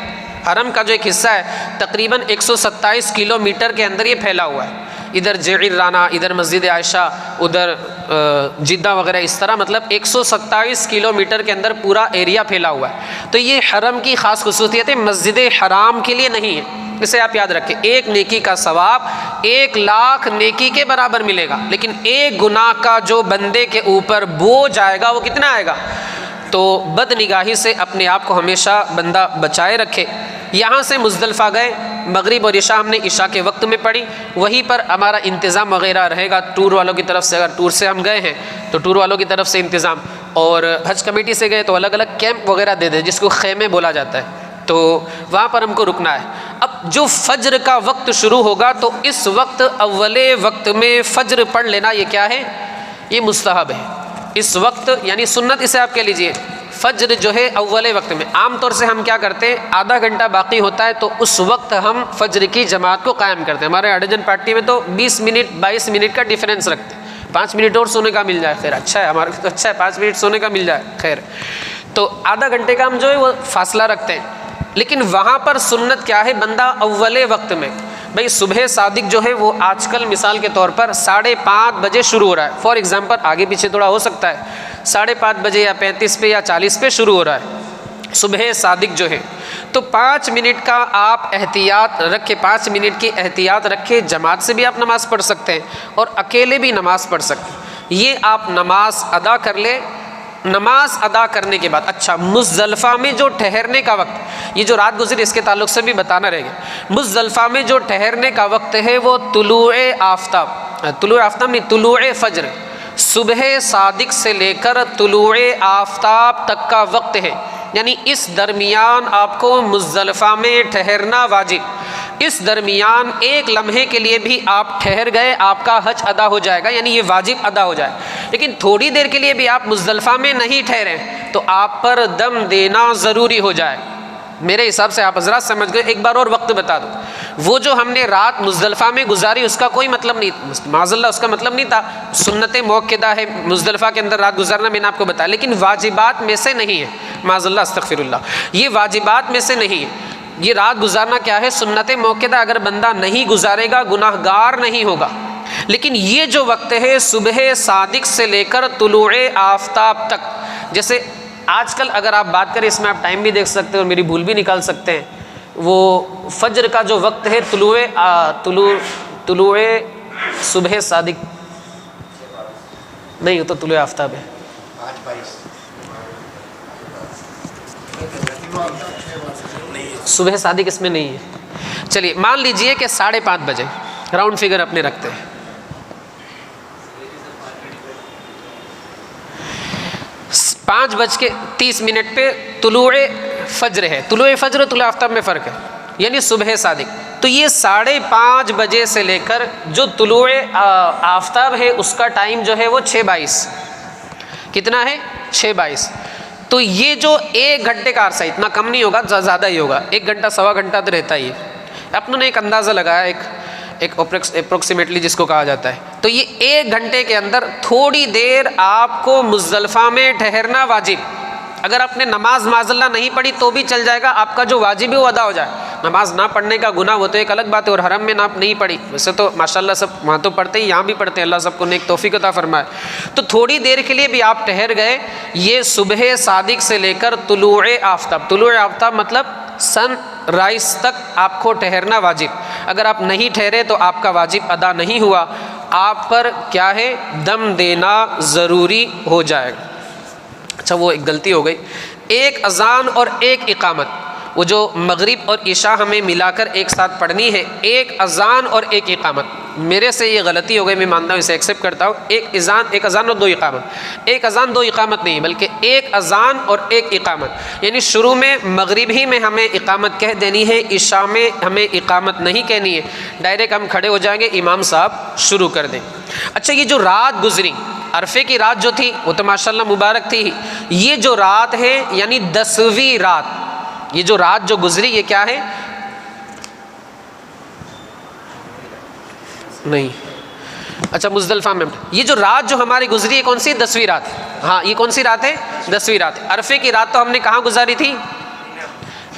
حرم کا جو ایک حصہ ہے تقریباً 127 کلومیٹر کے اندر یہ پھیلا ہوا ہے. ادھر جعرانہ، ادھر مسجد عائشہ، ادھر جدہ وغیرہ، اس طرح مطلب 127 کلومیٹر کے اندر پورا ایریا پھیلا ہوا ہے. تو یہ حرم کی خاص خصوصیت ہے، مسجد حرام کے لیے نہیں ہے. اسے آپ یاد رکھیں. ایک نیکی کا ثواب 1,00,000 نیکی کے برابر ملے گا، لیکن ایک گناہ کا جو بندے کے اوپر بوجھ آئے گا وہ کتنا آئے گا؟ تو بد نگاہی سے اپنے آپ کو ہمیشہ بندہ بچائے رکھے. یہاں سے مزدلفہ گئے، مغرب اور عشاء ہم نے عشاء کے وقت میں پڑھی. وہیں پر ہمارا انتظام وغیرہ رہے گا ٹور والوں کی طرف سے. اگر ٹور سے ہم گئے ہیں تو ٹور والوں کی طرف سے انتظام، اور حج کمیٹی سے گئے تو الگ الگ کیمپ وغیرہ دے دیں جس کو خیمے بولا جاتا ہے، تو وہاں پر ہم کو رکنا ہے. اب جو فجر کا وقت شروع ہوگا تو اس وقت اولے وقت میں فجر پڑھ لینا، یہ کیا ہے؟ یہ مستحب ہے. اس وقت یعنی سنت اسے آپ کہہ لیجئے. فجر جو ہے اول وقت میں، عام طور سے ہم کیا کرتے ہیں، آدھا گھنٹہ باقی ہوتا ہے تو اس وقت ہم فجر کی جماعت کو قائم کرتے ہیں. ہمارے ہائیڈروجن پارٹی میں تو 20 منٹ 22 منٹ کا ڈیفرنس رکھتے ہیں. 5 منٹ اور سونے کا مل جائے خیر اچھا ہے، ہمارے تو اچھا ہے 5 منٹ سونے کا مل جائے خیر. تو آدھا گھنٹے کا ہم جو ہے وہ فاصلہ رکھتے ہیں. لیکن وہاں پر سنت کیا ہے؟ بندہ اول وقت میں، بھئی صبح صادق جو ہے وہ آج کل مثال کے طور پر 5:30 بجے شروع ہو رہا ہے. فار ایگزامپل آگے پیچھے تھوڑا ہو سکتا ہے، 5:30 بجے یا 35 پہ یا 40 پہ شروع ہو رہا ہے صبح صادق جو ہے. تو 5 منٹ کا آپ احتیاط رکھے، 5 منٹ کی احتیاط رکھے. جماعت سے بھی آپ نماز پڑھ سکتے ہیں اور اکیلے بھی نماز پڑھ سکتے ہیں. یہ آپ نماز ادا کر لیں. نماز ادا کرنے کے بعد اچھا مزدلفہ میں جو ٹھہرنے کا وقت، یہ جو رات گزری اس کے تعلق سے بھی بتانا رہے گا. مزدلفہ میں جو ٹھہرنے کا وقت ہے وہ طلوع آفتاب نہیں، طلوع فجر، صبح صادق سے لے کر طلوع آفتاب تک کا وقت ہے. یعنی اس درمیان آپ کو مزدلفہ میں ٹھہرنا واجب. اس درمیان ایک لمحے کے لیے بھی آپ ٹھہر گئے آپ کا حج ادا ہو جائے گا، یعنی یہ واجب ادا ہو جائے. لیکن تھوڑی دیر کے لیے بھی آپ مزدلفہ میں نہیں ٹھہرے تو آپ پر دم دینا ضروری ہو جائے. میرے حساب سے آپ حضرات سمجھ گئے. ایک بار اور وقت بتا دوں، وہ جو ہم نے رات مزدلفہ میں گزاری اس کا کوئی مطلب نہیں، معاذ اللہ اس کا مطلب نہیں تھا. سنت موقدہ ہے مزدلفہ کے اندر رات گزارنا، میں نے آپ کو بتایا، لیکن واجبات میں سے نہیں ہے. معاذ اللہ استغفر اللہ، یہ واجبات میں سے نہیں ہے. یہ رات گزارنا کیا ہے؟ سنت موقدہ. اگر بندہ نہیں گزارے گا گناہ گار نہیں ہوگا. لیکن یہ جو وقت ہے صبح صادق سے لے کر طلوع آفتاب تک، جیسے آج کل اگر آپ بات کریں اس میں آپ ٹائم بھی دیکھ سکتے ہیں اور میری بھول بھی نکال سکتے ہیں. وہ فجر کا جو وقت ہے طلوع صبح صادق نہیں، تو طلوع آفتاب ہے. صبح صادق اس میں نہیں ہے. چلیے مان لیجئے کہ 5:30 بجے راؤنڈ فگر اپنے رکھتے ہیں. 5:30 پہ طلوع فجر ہے. طلوع فجر اور طلوع آفتاب میں فرق ہے، یعنی صبح صادق. تو یہ 5:30 بجے سے لے کر جو طلوع آفتاب ہے اس کا ٹائم جو ہے وہ 6:22. کتنا ہے؟ 6:22. تو یہ جو 1 گھنٹے کا عرصہ، اتنا کم نہیں ہوگا، زیادہ ہی ہوگا، 1 گھنٹہ سوا گھنٹہ تو رہتا ہی ہے. اپنوں نے ایک اندازہ لگایا، ایک اپروکسیمیٹلی جس کو کہا جاتا ہے. تو یہ 1 گھنٹے کے اندر تھوڑی دیر آپ کو مزدلفہ میں ٹھہرنا واجب. اگر آپ نے نماز معاذ اللہ نہیں پڑھی تو بھی چل جائے گا، آپ کا جو واجب ہے وہ ادا ہو جائے. نماز نہ پڑھنے کا گناہ وہ تو ایک الگ بات ہے، اور حرم میں نہیں پڑھی، ویسے تو ماشاءاللہ سب وہاں تو پڑھتے ہیں، یہاں بھی پڑھتے ہیں، اللہ سب کو نیک توفیق عطا فرمائے. تو تھوڑی دیر کے لیے بھی آپ ٹھہر گئے. یہ صبح صادق سے لے کر طلوع آفتاب، طلوع آفتاب مطلب سن رائز تک آپ کو ٹھہرنا واجب. اگر آپ نہیں ٹھہرے تو آپ کا واجب ادا نہیں ہوا، آپ پر کیا ہے؟ دم دینا ضروری ہو جائے گا. اچھا وہ ایک غلطی ہو گئی، ایک اذان اور ایک اقامت. وہ جو مغرب اور عشاء ہمیں ملا کر ایک ساتھ پڑھنی ہے، ایک اذان اور ایک اقامت. میرے سے یہ غلطی ہو گئی، میں مانتا ہوں، اسے ایکسیپٹ کرتا ہوں. ایک اذان اور 2 اقامت. ایک اذان 2 اقامت نہیں، بلکہ ایک اذان اور ایک اقامت. یعنی شروع میں مغرب ہی میں ہمیں اقامت کہہ دینی ہے، عشاء میں ہمیں اقامت نہیں کہنی ہے. ڈائریکٹ ہم کھڑے ہو جائیں گے، امام صاحب شروع کر دیں. اچھا، یہ جو رات گزری، عرفے کی رات جو تھی وہ تو ماشاءاللہ مبارک تھی. یہ جو رات ہے یعنی 10ویں رات، یہ جو رات جو گزری یہ کیا ہے؟ نہیں، اچھا مزدلفہ میں یہ جو رات جو ہماری گزری ہے کون سی؟ 10ویں رات. ہاں، یہ کون سی رات ہے؟ 10ویں رات. عرفے کی رات تو ہم نے کہاں گزاری تھی؟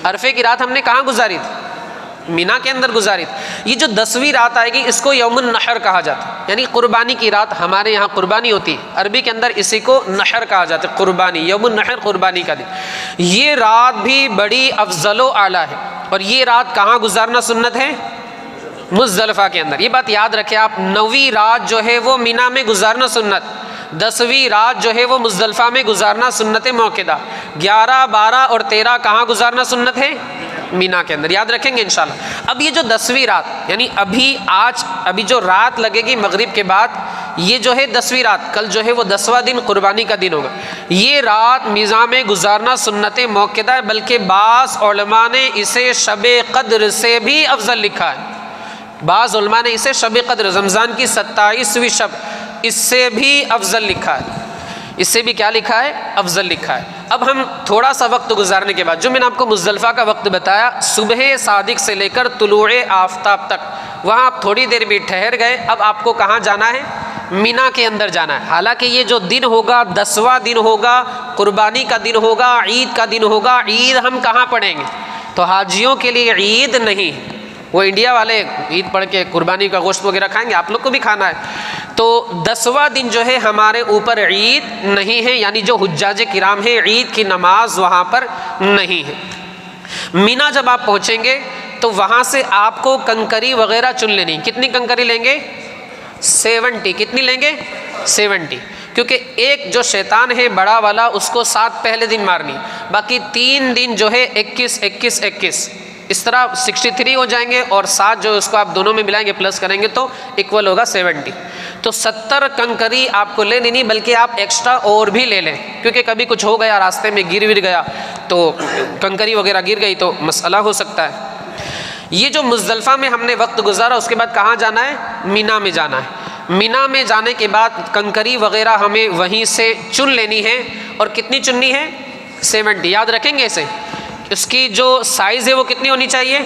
عرفے کی رات ہم نے کہاں گزاری تھی؟ مینا کے اندر گزاری تھی. یہ جو 10ویں رات آئے گی اس کو یوم النحر کہا جاتا ہے، یعنی قربانی کی رات. ہمارے یہاں قربانی ہوتی ہے، عربی کے اندر اسی کو نحر کہا جاتا ہے، قربانی. یوم النحر قربانی کا دن. یہ رات بھی بڑی افضل و اعلیٰ ہے، اور یہ رات کہاں گزارنا سنت ہے؟ مزدلفہ کے اندر. یہ بات یاد رکھیں آپ، 9ویں رات جو ہے وہ مینا میں گزارنا سنت، 10ویں رات جو ہے وہ مزدلفہ میں گزارنا سنت موقدہ. 11، 12 اور 13 کہاں گزارنا سنت ہے؟ مینا کے اندر. یاد رکھیں گے انشاءاللہ. اب یہ جو 10ویں رات یعنی ابھی جو رات لگے گی مغرب کے بعد، یہ جو ہے 10ویں رات، کل جو ہے وہ 10واں دن قربانی کا دن ہوگا. یہ رات مینا میں گزارنا سنت موقدہ ہے، بلکہ بعض علماء نے اسے شب قدر سے بھی افضل لکھا ہے. بعض علماء نے اسے شب قدر، رمضان کی 27ویں شب، اس سے بھی افضل لکھا ہے. اس سے بھی کیا لکھا ہے؟ افضل لکھا ہے. اب ہم تھوڑا سا وقت گزارنے کے بعد، جو میں نے آپ کو مزدلفہ کا وقت بتایا، صبح صادق سے لے کر طلوع آفتاب تک، وہاں آپ تھوڑی دیر بھی ٹھہر گئے. اب آپ کو کہاں جانا ہے؟ مینا کے اندر جانا ہے. حالانکہ یہ جو دن ہوگا 10واں دن ہوگا، قربانی کا دن ہوگا، عید کا دن ہوگا. عید ہم کہاں پڑھیں گے؟ تو حاجیوں کے لیے عید نہیں. وہ انڈیا والے عید پڑھ کے قربانی کا گوشت وغیرہ کھائیں گے، آپ لوگ کو بھی کھانا ہے. تو 10واں دن جو ہے ہمارے اوپر عید نہیں ہے، یعنی جو حجاج کرام ہیں عید کی نماز وہاں پر نہیں ہے. مینا جب آپ پہنچیں گے تو وہاں سے آپ کو کنکری وغیرہ چن لینی. کتنی کنکری لیں گے؟ 70. کتنی لیں گے؟ 70. کیونکہ ایک جو شیطان ہے بڑا والا اس کو 7 پہلے دن مارنی، باقی 3 دن جو ہے 21 21 21، اس طرح 63 ہو جائیں گے، اور 7 جو اس کو آپ دونوں میں ملائیں گے پلس کریں گے تو ایکول ہوگا 70. تو 70 کنکری آپ کو لینی نہیں، بلکہ آپ ایکسٹرا اور بھی لے لیں، کیونکہ کبھی کچھ ہو گیا راستے میں، گر گیا تو کنکری وغیرہ گر گئی تو مسئلہ ہو سکتا ہے. یہ جو مزدلفہ میں ہم نے وقت گزارا، اس کے بعد کہاں جانا ہے؟ مینا میں جانا ہے. مینا میں جانے کے بعد کنکری وغیرہ ہمیں وہیں سے چن لینی ہے. اور کتنی چننی ہے؟ 70. یاد رکھیں گے اسے. اس کی جو سائز ہے وہ کتنی ہونی چاہیے؟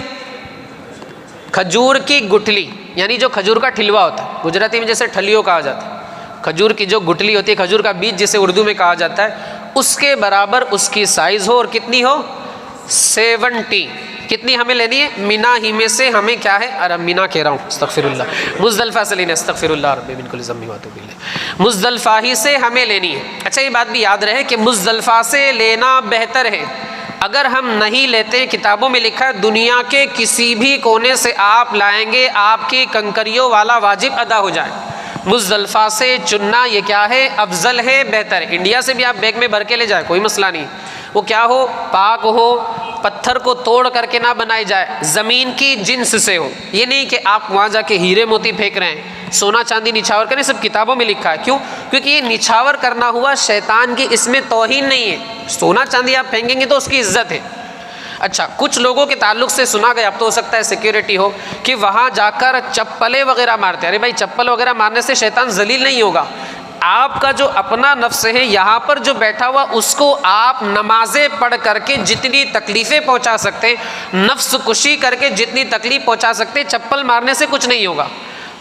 کھجور کی گٹھلی، یعنی جو کھجور کا ٹھلوا ہوتا ہے، گجراتی میں جیسے ٹھلیو کہا جاتا ہے، کھجور کی جو گٹھلی ہوتی ہے، کھجور کا بیج جسے اردو میں کہا جاتا ہے، اس کے برابر اس کی سائز ہو. اور کتنی ہو؟ 70. کتنی ہمیں لینی ہے؟ مینا ہی میں سے ہمیں کیا ہے؟ ارے مینا کہہ رہا ہوں، استغفر اللہ، مزدلفہ سے لینی ہے. استغفر اللہ ربی من کل ذنب واتوب الیہ. مزدلفہ ہی سے ہمیں لینی ہے. اچھا، یہ بات بھی یاد رہے کہ مزدلفہ سے لینا بہتر ہے. اگر ہم نہیں لیتے، کتابوں میں لکھا ہے دنیا کے کسی بھی کونے سے آپ لائیں گے آپ کی کنکریوں والا واجب ادا ہو جائے. مزدلفہ سے چننا یہ کیا ہے؟ افضل ہے، بہتر ہے. انڈیا سے بھی آپ بیگ میں بھر کے لے جائیں، کوئی مسئلہ نہیں. وہ کیا ہو؟ پاک ہو، پتھر کو توڑ کر کے نہ بنائی جائے، زمین کی جنس سے ہو. یہ نہیں کہ آپ وہاں جا کے ہیرے موتی پھینک رہے ہیں، سونا چاندی نچھاور کریں. سب کتابوں میں لکھا ہے. کیوں؟ کیونکہ یہ نچھاور کرنا ہوا شیطان کی، اس میں توہین نہیں ہے. سونا چاندی آپ پھینکیں گے تو اس کی عزت ہے. اچھا، کچھ لوگوں کے تعلق سے سنا گیا، اب تو ہو سکتا ہے سیکیورٹی ہو، کہ وہاں جا کر چپلیں وغیرہ مارتے ہیں. ارے بھائی، چپل وغیرہ مارنے سے شیطان ذلیل نہیں ہوگا. آپ کا جو اپنا نفس ہے یہاں پر جو بیٹھا ہوا، اس کو آپ نمازیں پڑھ کر کے جتنی تکلیفیں پہنچا سکتے، نفس کشی کر کے جتنی تکلیف پہنچا سکتے، چپل مارنے سے کچھ نہیں ہوگا.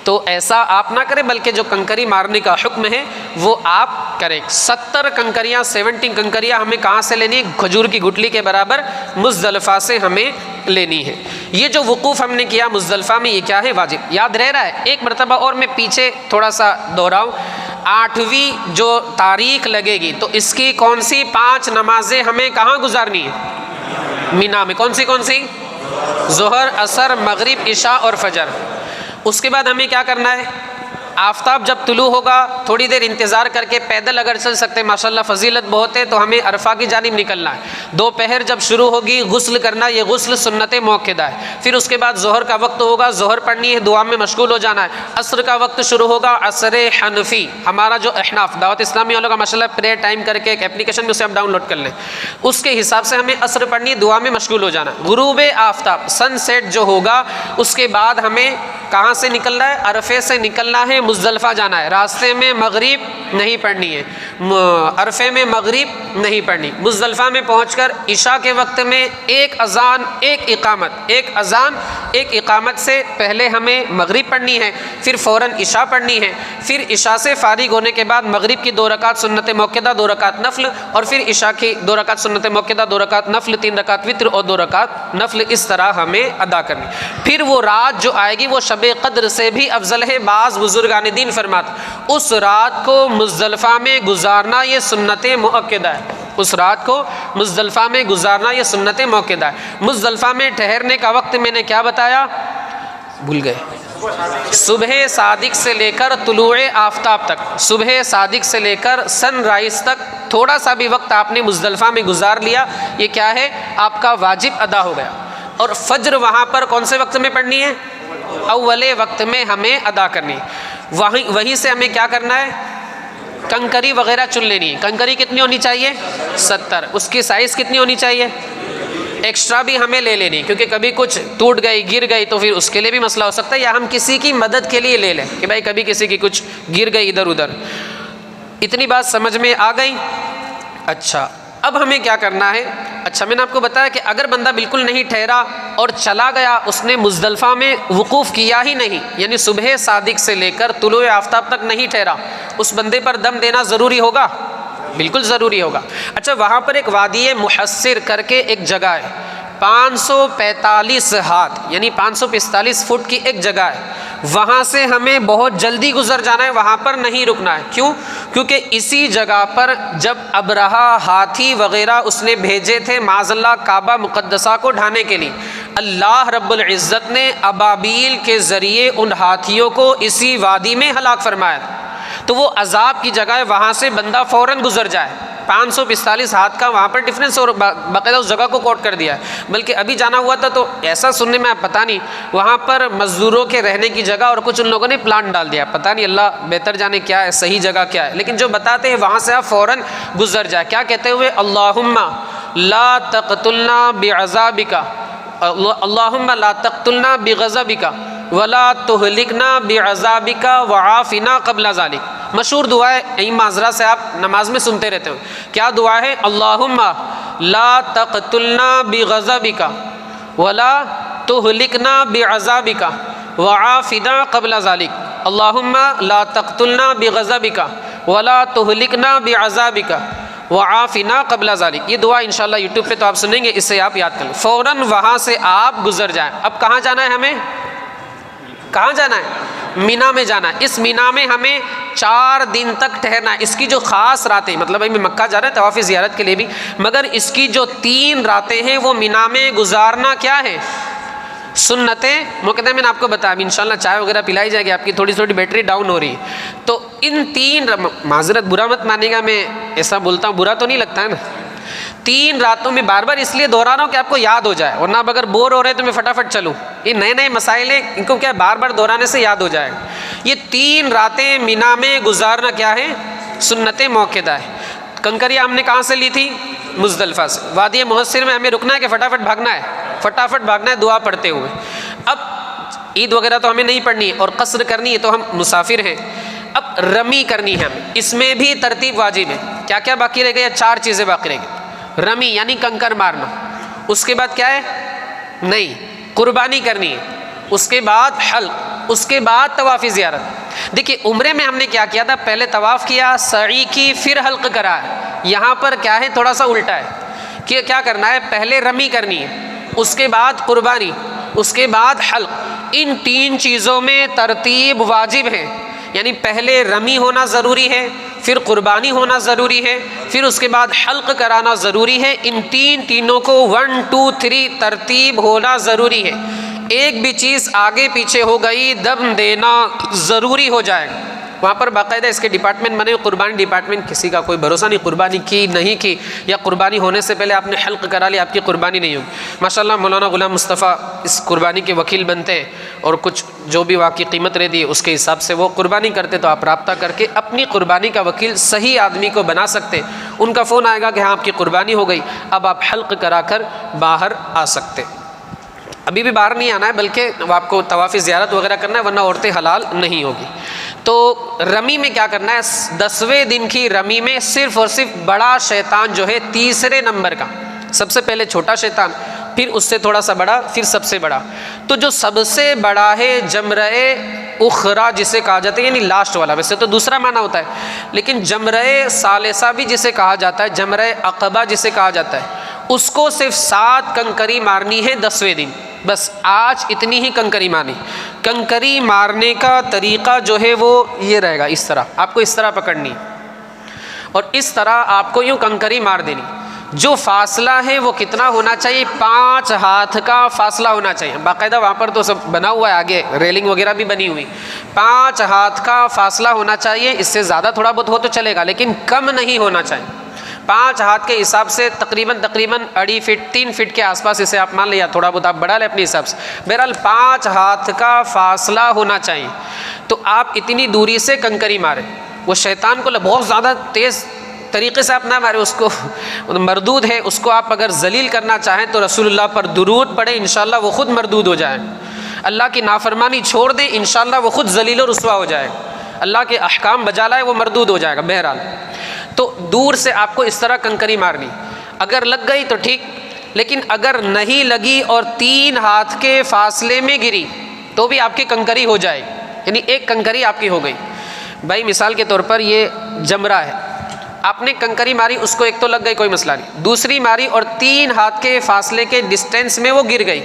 تو ایسا آپ نہ کریں، بلکہ جو کنکری مارنے کا حکم ہے وہ آپ کریں. 70 کنکریاں، 70 کنکریاں ہمیں کہاں سے لینی؟ کھجور کی گٹھلی کے برابر مزدلفہ سے ہمیں لینی ہے. یہ جو وقوف ہم نے کیا مزدلفہ میں، یہ کیا ہے؟ واجب. یاد رہ رہا ہے؟ ایک مرتبہ اور میں پیچھے تھوڑا سا دوہراؤں. 8ویں جو تاریخ لگے گی تو اس کی کون سی 5 نمازیں ہمیں کہاں گزارنی ہے؟ مینا میں. کون سی؟ ظہر، عصر، مغرب، عشاء اور فجر. اس کے بعد ہمیں کیا کرنا ہے؟ آفتاب جب طلوع ہوگا تھوڑی دیر انتظار کر کے پیدل اگر چل سکتے ماشاءاللہ فضیلت بہت ہے تو ہمیں عرفہ کی جانب نکلنا ہے. دوپہر جب شروع ہوگی غسل کرنا, یہ غسل سنت موقدہ ہے. پھر اس کے بعد ظہر کا وقت ہوگا, ظہر پڑھنی ہے, دعا میں مشغول ہو جانا ہے. عصر کا وقت شروع ہوگا, عصر حنفی ہمارا جو احناف دعوت اسلامی والوں کا ماشاءاللہ پریئر ٹائم کر کے ایک اپلیکیشن میں اسے آپ ڈاؤن لوڈ کر لیں, اس کے حساب سے ہمیں عصر پڑھنی, دعا میں مشغول ہو جانا. غروب آفتاب سن سیٹ جو ہوگا اس کے بعد ہمیں کہاں سے نکلنا ہے؟ عرفے سے نکلنا ہے, مزدلفہ جانا ہے. راستے میں مغرب نہیں پڑھنی ہے, عرفے میں مغرب نہیں پڑھنی. مزدلفہ میں پہنچ کر عشاء کے وقت میں ایک اذان ایک اقامت, ایک اذان ایک اقامت سے پہلے ہمیں مغرب پڑھنی ہے, پھر فوراً عشاء پڑھنی ہے. پھر عشاء سے فارغ ہونے کے بعد مغرب کی 2 رکعت سنت موقدہ, 2 رکعت نفل, اور پھر عشاء کی 2 رکعت سنت موقدہ, 2 رکعت نفل, 3 رکعت وتر اور 2 رکعت نفل. اس طرح ہمیں ادا کرنی. پھر وہ رات جو آئے گی وہ شب قدر سے بھی افضل ہے. بعض بزرگان دین فرماتے اس رات کو مزدلفہ میں گزارنا یہ سنت مؤکدہ ہے. اس رات کو مزدلفہ میں گزارنا یہ سنت موقدہ ہے. مزدلفہ میں ٹھہرنے کا وقت میں نے کیا بتایا؟ بھول گئے. صبح صادق سے لے کر طلوع آفتاب تک, صبح صادق سے لے کر سن رائز تک تھوڑا سا بھی وقت آپ نے مزدلفہ میں گزار لیا, یہ کیا ہے؟ آپ کا واجب ادا ہو گیا. اور فجر وہاں پر کون سے وقت میں پڑھنی ہے؟ اول وقت میں ہمیں ادا کرنی ہے. وہیں سے ہمیں کیا کرنا ہے؟ کنکری وغیرہ چن لینی ہے. کنکری کتنی ہونی چاہیے؟ 70. اس کی سائز کتنی ہونی چاہیے؟ ایکسٹرا بھی ہمیں لے لینی, کیونکہ کبھی کچھ ٹوٹ گئی گر گئی تو پھر اس کے لیے بھی مسئلہ ہو سکتا ہے, یا ہم کسی کی مدد کے لیے لے لیں کہ بھائی کبھی کسی کی کچھ گر گئی ادھر ادھر. اتنی بات سمجھ میں آ گئی؟ اچھا اب ہمیں کیا کرنا ہے؟ اچھا میں نے آپ کو بتایا کہ اگر بندہ بالکل نہیں ٹھہرا اور چلا گیا, اس نے مزدلفہ میں وقوف کیا ہی نہیں, یعنی صبح صادق سے لے کر طلوع آفتاب تک نہیں ٹھہرا, اس بندے پر دم دینا ضروری ہوگا؟ بالکل ضروری ہوگا. اچھا وہاں پر ایک وادی محصر کر کے ایک جگہ ہے, 545 ہاتھ یعنی 545 فٹ کی ایک جگہ ہے, وہاں سے ہمیں بہت جلدی گزر جانا ہے, وہاں پر نہیں رکنا ہے. کیوں؟ کیونکہ اسی جگہ پر جب ابرہہ ہاتھی وغیرہ اس نے بھیجے تھے معاذ اللہ کعبہ مقدسہ کو ڈھانے کے لیے, اللہ رب العزت نے ابابیل کے ذریعے ان ہاتھیوں کو اسی وادی میں ہلاک فرمایا تھا. تو وہ عذاب کی جگہ ہے, وہاں سے بندہ فوراً گزر جائے. 545 ہاتھ کا وہاں پر ڈفرینس اور باقاعدہ اس جگہ کو کوٹ کر دیا ہے. بلکہ ابھی جانا ہوا تھا تو ایسا سننے میں پتہ نہیں, وہاں پر مزدوروں کے رہنے کی جگہ اور کچھ ان لوگوں نے پلانٹ ڈال دیا, پتہ نہیں اللہ بہتر جانے کیا ہے صحیح جگہ کیا ہے, لیکن جو بتاتے ہیں وہاں سے آپ فوراً گزر جائے. کیا کہتے ہوئے؟ اللہم لا تقتلنا بعذابک, اللہم لا تقتلنا بغضبک ولا تہلکنا بعذابک وعافنا قبل ذلک. مشہور دعا ہے, یہی معذرہ سے آپ نماز میں سنتے رہتے ہو. کیا دعا ہے؟ اللہم لا تقتلنا بغضبک ولا تہلکنا بعذابک وعافنا قبل ذلک. اللہم لا تقتلنا بغضبک ولا تہلکنا بعذابک وعافنا قبل ذلک. یہ دعا انشاءاللہ یوٹیوب پہ تو آپ سنیں گے, اس سے آپ یاد کر لیں. فوراً وہاں سے آپ گزر جائیں. اب کہاں جانا ہے ہمیں؟ کہاں جانا ہے؟ مینا میں جانا ہے. اس مینا میں ہمیں 4 دن تک ٹھہرنا ہے. اس کی جو خاص راتیں, مطلب میں مکہ جا رہا ہے طواف زیارت کے لیے بھی, مگر اس کی جو 3 راتیں ہیں وہ مینا میں گزارنا کیا ہے؟ سنت موقدہ. میں نے آپ کو بتایا اب انشاءاللہ چائے وغیرہ پلائی جائے گی, آپ کی تھوڑی تھوڑی بیٹری ڈاؤن ہو رہی ہے. تو ان 3 معذرت برا مت مانیے گا, میں ایسا بولتا ہوں برا تو نہیں لگتا ہے نا. 3 راتوں میں بار بار اس لیے دہرا رہا ہوں کہ آپ کو یاد ہو جائے, ورنہ اگر بور ہو رہے تو میں فٹافٹ چلوں. یہ نئے نئے مسائل ہیں, ان کو کیا بار بار دہرانے سے یاد ہو جائے گا. یہ 3 راتیں مینا میں گزارنا کیا ہے؟ سنت موقدہ ہے. کنکریاں ہم نے کہاں سے لی تھی؟ مزدلفہ سے. وادی محصر میں ہمیں رکنا ہے کہ فٹافٹ بھاگنا ہے؟ فٹافٹ بھاگنا ہے دعا پڑھتے ہوئے. اب عید وغیرہ تو ہمیں نہیں پڑھنی ہے اور قصر کرنی ہے تو ہم مسافر ہیں. اب رمی کرنی ہے ہمیں, اس میں بھی ترتیب واجب ہے. کیا کیا باقی رہ گئی؟ 4 چیزیں باقی رہ گئی. رمی یعنی کنکر مارنا, اس کے بعد کیا ہے؟ نہیں, قربانی کرنی ہے, اس کے بعد حلق, اس کے بعد طواف زیارت. دیکھیے عمرے میں ہم نے کیا کیا تھا, پہلے طواف کیا, سعی کی, پھر حلق کرا ہے. یہاں پر کیا ہے؟ تھوڑا سا الٹا ہے کہ کیا کرنا ہے؟ پہلے رمی کرنی ہے, اس کے بعد قربانی, اس کے بعد حلق. ان 3 چیزوں میں ترتیب واجب ہے, یعنی پہلے رمی ہونا ضروری ہے, پھر قربانی ہونا ضروری ہے, پھر اس کے بعد حلق کرانا ضروری ہے. ان تینوں کو 1 2 3 ترتیب ہونا ضروری ہے. ایک بھی چیز آگے پیچھے ہو گئی دم دینا ضروری ہو جائے گا۔ وہاں پر باقاعدہ اس کے ڈپارٹمنٹ بنے، قربانی ڈپارٹمنٹ، کسی کا کوئی بھروسہ نہیں، قربانی کی نہیں کی، یا قربانی ہونے سے پہلے آپ نے حلق کرا لیا، آپ کی قربانی نہیں ہوگی۔ ماشاءاللہ مولانا غلام مصطفیٰ اس قربانی کے وکیل بنتے ہیں، اور کچھ جو بھی واقعی قیمت رہتی ہے اس کے حساب سے وہ قربانی کرتے، تو آپ رابطہ کر کے اپنی قربانی کا وکیل صحیح آدمی کو بنا سکتے۔ ان کا فون آئے گا کہ ہاں آپ کی قربانی ہو گئی، اب آپ حلق کرا کر باہر آ سکتے۔ ابھی بھی باہر نہیں آنا ہے، بلکہ آپ کو طواف زیارت وغیرہ کرنا ہے، ورنہ عورتیں حلال نہیں ہوگی۔ تو رمی میں کیا کرنا ہے؟ 10ویں دن کی رمی میں صرف اور صرف بڑا شیطان جو ہے تیسرے نمبر کا، سب سے پہلے چھوٹا شیطان، پھر اس سے تھوڑا سا بڑا، پھر سب سے بڑا۔ تو جو سب سے بڑا ہے جمرہ اخرى جسے کہا جاتا ہے، یعنی لاسٹ والا، ویسے تو دوسرا معنی ہوتا ہے، لیکن جمرہ ثالثہ بھی جسے کہا جاتا ہے، جمرہ عقبہ جسے کہا جاتا ہے، اس کو صرف 7 کنکری مارنی ہے 10ویں دن۔ بس آج اتنی ہی کنکری مارنی۔ کنکری مارنے کا طریقہ جو ہے وہ یہ رہے گا، اس طرح آپ کو اس طرح پکڑنی، اور اس طرح آپ کو یوں کنکری مار دینی۔ جو فاصلہ ہے وہ کتنا ہونا چاہیے؟ 5 ہاتھ کا فاصلہ ہونا چاہیے۔ باقاعدہ وہاں پر تو سب بنا ہوا ہے، آگے ریلنگ وغیرہ بھی بنی ہوئی۔ 5 ہاتھ کا فاصلہ ہونا چاہیے، اس سے زیادہ تھوڑا بہت ہو تو چلے گا، لیکن کم نہیں ہونا چاہیے۔ 5 ہاتھ کے حساب سے تقریباً 2.5 فٹ 3 فٹ کے آس پاس اسے آپ مان لیں، یا تھوڑا بہت آپ بڑھا لیں اپنے حساب سے، بہرحال 5 ہاتھ کا فاصلہ ہونا چاہیے۔ تو آپ اتنی دوری سے کنکری ماریں، وہ شیطان کو بہت زیادہ تیز طریقے سے آپ نہ مارے، اس کو مردود ہے، اس کو آپ اگر ذلیل کرنا چاہیں تو رسول اللہ پر درود پڑھیں، انشاءاللہ وہ خود مردود ہو جائے۔ اللہ کی نافرمانی چھوڑ دیں، انشاءاللہ وہ خود ذلیل و رسوا ہو جائے۔ اللہ کے احکام بجا لائے، وہ مردود ہو جائے گا۔ بہرحال تو دور سے آپ کو اس طرح کنکری مارنی، اگر لگ گئی تو ٹھیک، لیکن اگر نہیں لگی اور 3 ہاتھ کے فاصلے میں گری تو بھی آپ کی کنکری ہو جائے، یعنی ایک کنکری آپ کی ہو گئی۔ بھائی مثال کے طور پر یہ جمرہ ہے، آپ نے کنکری ماری، اس کو ایک تو لگ گئی کوئی مسئلہ نہیں، دوسری ماری اور 3 ہاتھ کے فاصلے کے ڈسٹینس میں وہ گر گئی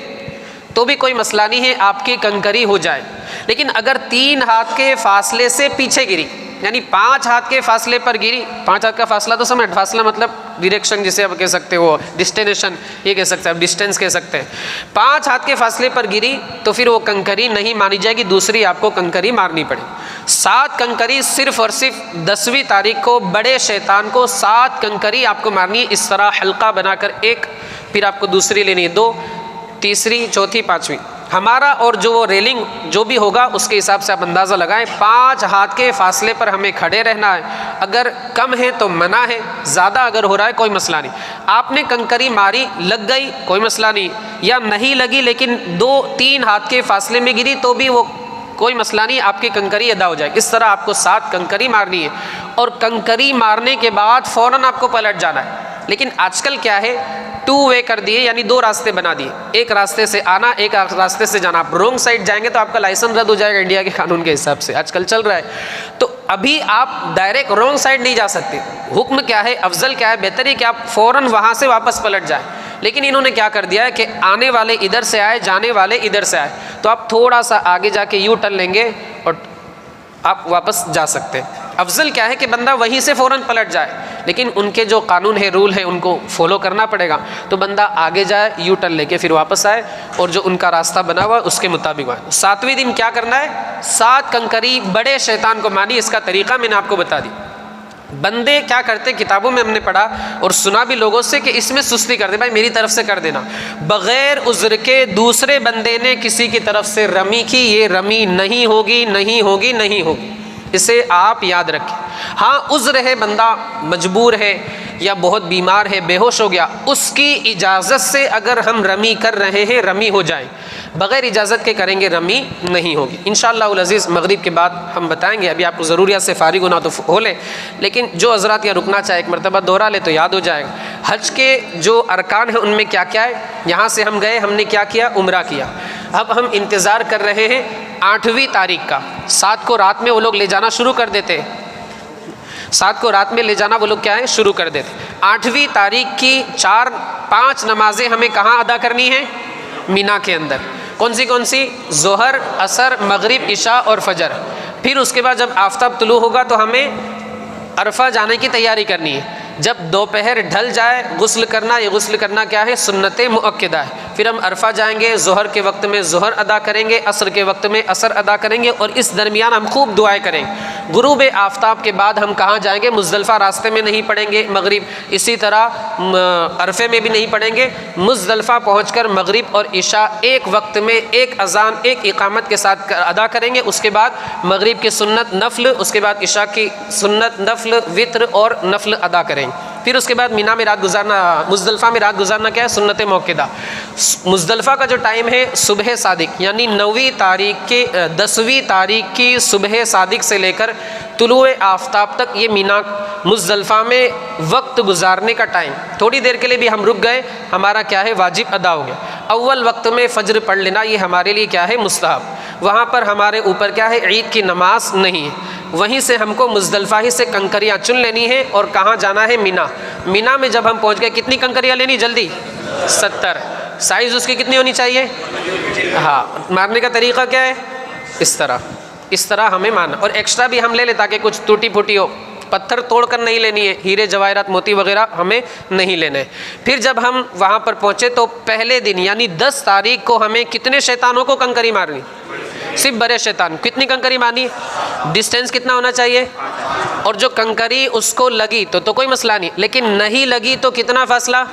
تو بھی کوئی مسئلہ نہیں ہے، آپ کی کنکری ہو جائے۔ لیکن اگر 3 ہاتھ کے فاصلے سے پیچھے گری، یعنی 5 ہاتھ کے فاصلے پر گری، 5 ہاتھ کا فاصلہ تو سمجھ، فاصلہ مطلب ڈائریکشن جسے آپ کہہ سکتے ہو، ڈسٹینیشن یہ کہہ سکتے ہیں، ڈسٹینس کہہ سکتے ہیں۔ 5 ہاتھ کے فاصلے پر گری تو پھر وہ کنکری نہیں مانی جائے گی، دوسری آپ کو کنکری مارنی پڑے۔ 7 کنکری صرف اور صرف 10ویں تاریخ کو بڑے شیطان کو 7 کنکری آپ کو مارنی ہے، اس طرح حلقہ بنا کر ایک، پھر آپ کو دوسری لینی ہے 2، تیسری، چوتھی، 5ویں۔ ہمارا اور جو وہ ریلنگ جو بھی ہوگا اس کے حساب سے آپ اندازہ لگائیں، 5 ہاتھ کے فاصلے پر ہمیں کھڑے رہنا ہے۔ اگر کم ہے تو منع ہے، زیادہ اگر ہو رہا ہے کوئی مسئلہ نہیں۔ آپ نے کنکری ماری، لگ گئی کوئی مسئلہ نہیں، یا نہیں لگی لیکن 2-3 ہاتھ کے فاصلے میں گری تو بھی وہ کوئی مسئلہ نہیں، آپ کی کنکری ادا ہو جائے۔ اس طرح آپ کو 7 کنکری مارنی ہے، اور کنکری مارنے کے بعد فوراً آپ کو پلٹ جانا ہے۔ لیکن آج کل کیا ہے، 2 وے کر دیے، یعنی 2 راستے بنا دیے، ایک راستے سے آنا، ایک راستے سے جانا۔ آپ رونگ سائڈ جائیں گے تو آپ کا لائسنس رد ہو جائے گا انڈیا کے قانون کے حساب سے، آج کل چل رہا ہے۔ تو ابھی آپ ڈائریکٹ رونگ سائڈ نہیں جا سکتے۔ حکم کیا ہے، افضل کیا ہے، بہتر ہے کہ آپ فوراً وہاں سے واپس پلٹ جائیں۔ لیکن انہوں نے کیا کر دیا ہے کہ آنے والے ادھر سے آئے، جانے والے ادھر سے آئے، تو آپ تھوڑا سا آگے جا کے یو ٹرن لیں گے اور آپ واپس جا سکتے ہیں۔ افضل کیا ہے کہ بندہ وہیں سے فوراً پلٹ جائے، لیکن ان کے جو قانون ہے، رول ہے، ان کو فالو کرنا پڑے گا۔ تو بندہ آگے جائے، یو ٹرن لے کے پھر واپس آئے، اور جو ان کا راستہ بنا ہوا اس کے مطابق آئے۔ 7ویں دن کیا کرنا ہے، 7 کنکری بڑے شیطان کو مانی۔ اس کا طریقہ میں نے آپ کو بتا دی۔ بندے کیا کرتے، کتابوں میں ہم نے پڑھا اور سنا بھی لوگوں سے کہ اس میں سستی کر دے، بھائی میری طرف سے کر دینا، بغیر عذر کے دوسرے بندے نے کسی کی طرف سے رمی کی، یہ رمی نہیں ہوگی، نہیں ہوگی، نہیں ہوگی، اسے آپ یاد رکھیں۔ ہاں عذر ہے، بندہ مجبور ہے یا بہت بیمار ہے، بے ہوش ہو گیا، اس کی اجازت سے اگر ہم رمی کر رہے ہیں رمی ہو جائے، بغیر اجازت کے کریں گے رمی نہیں ہوگی۔ انشاءاللہ العزیز مغرب کے بعد ہم بتائیں گے، ابھی آپ کو ضروریات سے فارغ ہونا تو ہو لے، لیکن جو حضرات یا رکنا چاہے ایک مرتبہ دوہرا لے تو یاد ہو جائے گا۔ حج کے جو ارکان ہیں ان میں کیا کیا ہے، یہاں سے ہم گئے، ہم نے کیا کیا، عمرہ کیا، اب ہم انتظار کر رہے ہیں 8ویں تاریخ کا۔ 7 کو رات میں وہ لوگ لے جانا شروع کر دیتے، 7 کو رات میں لے جانا وہ لوگ کیا ہے شروع کر دیتے۔ 8ویں تاریخ کی 4-5 نمازیں ہمیں کہاں ادا کرنی ہیں، مینا کے اندر۔ کون سی، ظہر، عصر، مغرب، عشاء اور فجر۔ پھر اس کے بعد جب آفتاب طلوع ہوگا تو ہمیں عرفہ جانے کی تیاری کرنی ہے۔ جب دوپہر ڈھل جائے غسل کرنا، یہ غسل کرنا کیا ہے؟ سنت مؤکدہ ہے۔ پھر ہم عرفہ جائیں گے، ظہر کے وقت میں ظہر ادا کریں گے، عصر کے وقت میں عصر ادا کریں گے، اور اس درمیان ہم خوب دعائیں کریں گے۔ غروب آفتاب کے بعد ہم کہاں جائیں گے؟ مزدلفہ راستے میں نہیں پڑھیں گے مغرب، اسی طرح عرفے میں بھی نہیں پڑھیں گے۔ مزدلفہ پہنچ کر مغرب اور عشاء ایک وقت میں، ایک اذان ایک اقامت کے ساتھ ادا کریں گے۔ اس کے بعد مغرب کی سنت نفل، اس کے بعد عشاء کی سنت نفل وطر اور نفل ادا کریں گے۔ پھر اس کے بعد مینا میں رات گزارنا، مزدلفہ میں رات گزارنا کیا ہے؟ سنت موقدہ۔ مزدلفہ کا جو ٹائم ہے صبح صادق، یعنی 9ویں تاریخ کے 10ویں تاریخ کی صبح صادق سے لے کر طلوع آفتاب تک یہ مینا مزدلفہ میں وقت گزارنے کا ٹائم۔ تھوڑی دیر کے لیے بھی ہم رک گئے، ہمارا کیا ہے؟ واجب ادا ہو گیا۔ اول وقت میں فجر پڑھ لینا یہ ہمارے لیے کیا ہے؟ مستحب۔ وہاں پر ہمارے اوپر کیا ہے؟ عید کی نماز نہیں ہے۔ وہیں سے ہم کو مزدلفہ ہی سے کنکریاں چن لینی ہے، اور کہاں جانا ہے؟ مینا۔ مینا میں جب ہم پہنچ گئے، کتنی کنکریاں لینی جلدی؟ 70۔ سائز اس کی کتنی ہونی چاہیے؟ ہاں، مارنے کا طریقہ کیا ہے؟ اس طرح ہمیں مارنا، اور ایکسٹرا بھی ہم لے لیں تاکہ کچھ ٹوٹی پھوٹی ہو۔ پتھر توڑ کر نہیں لینی ہے، ہیرے جواہرات موتی وغیرہ ہمیں نہیں لینے۔ پھر جب ہم وہاں پر پہنچے تو پہلے دن یعنی 10 تاریخ کو ہمیں کتنے شیطانوں کو کنکری مارنی؟ صرف بڑے شیطان۔ کتنی کنکری مارنی؟ ڈسٹینس کتنا ہونا چاہیے؟ اور جو کنکری اس کو لگی تو کوئی مسئلہ نہیں، لیکن نہیں لگی تو کتنا فاصلہ؟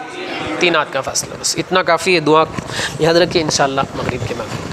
3 ہاتھ کا فاصلہ، بس اتنا کافی ہے۔ دعا یاد رکھیے انشاءاللہ مغرب کے بعد۔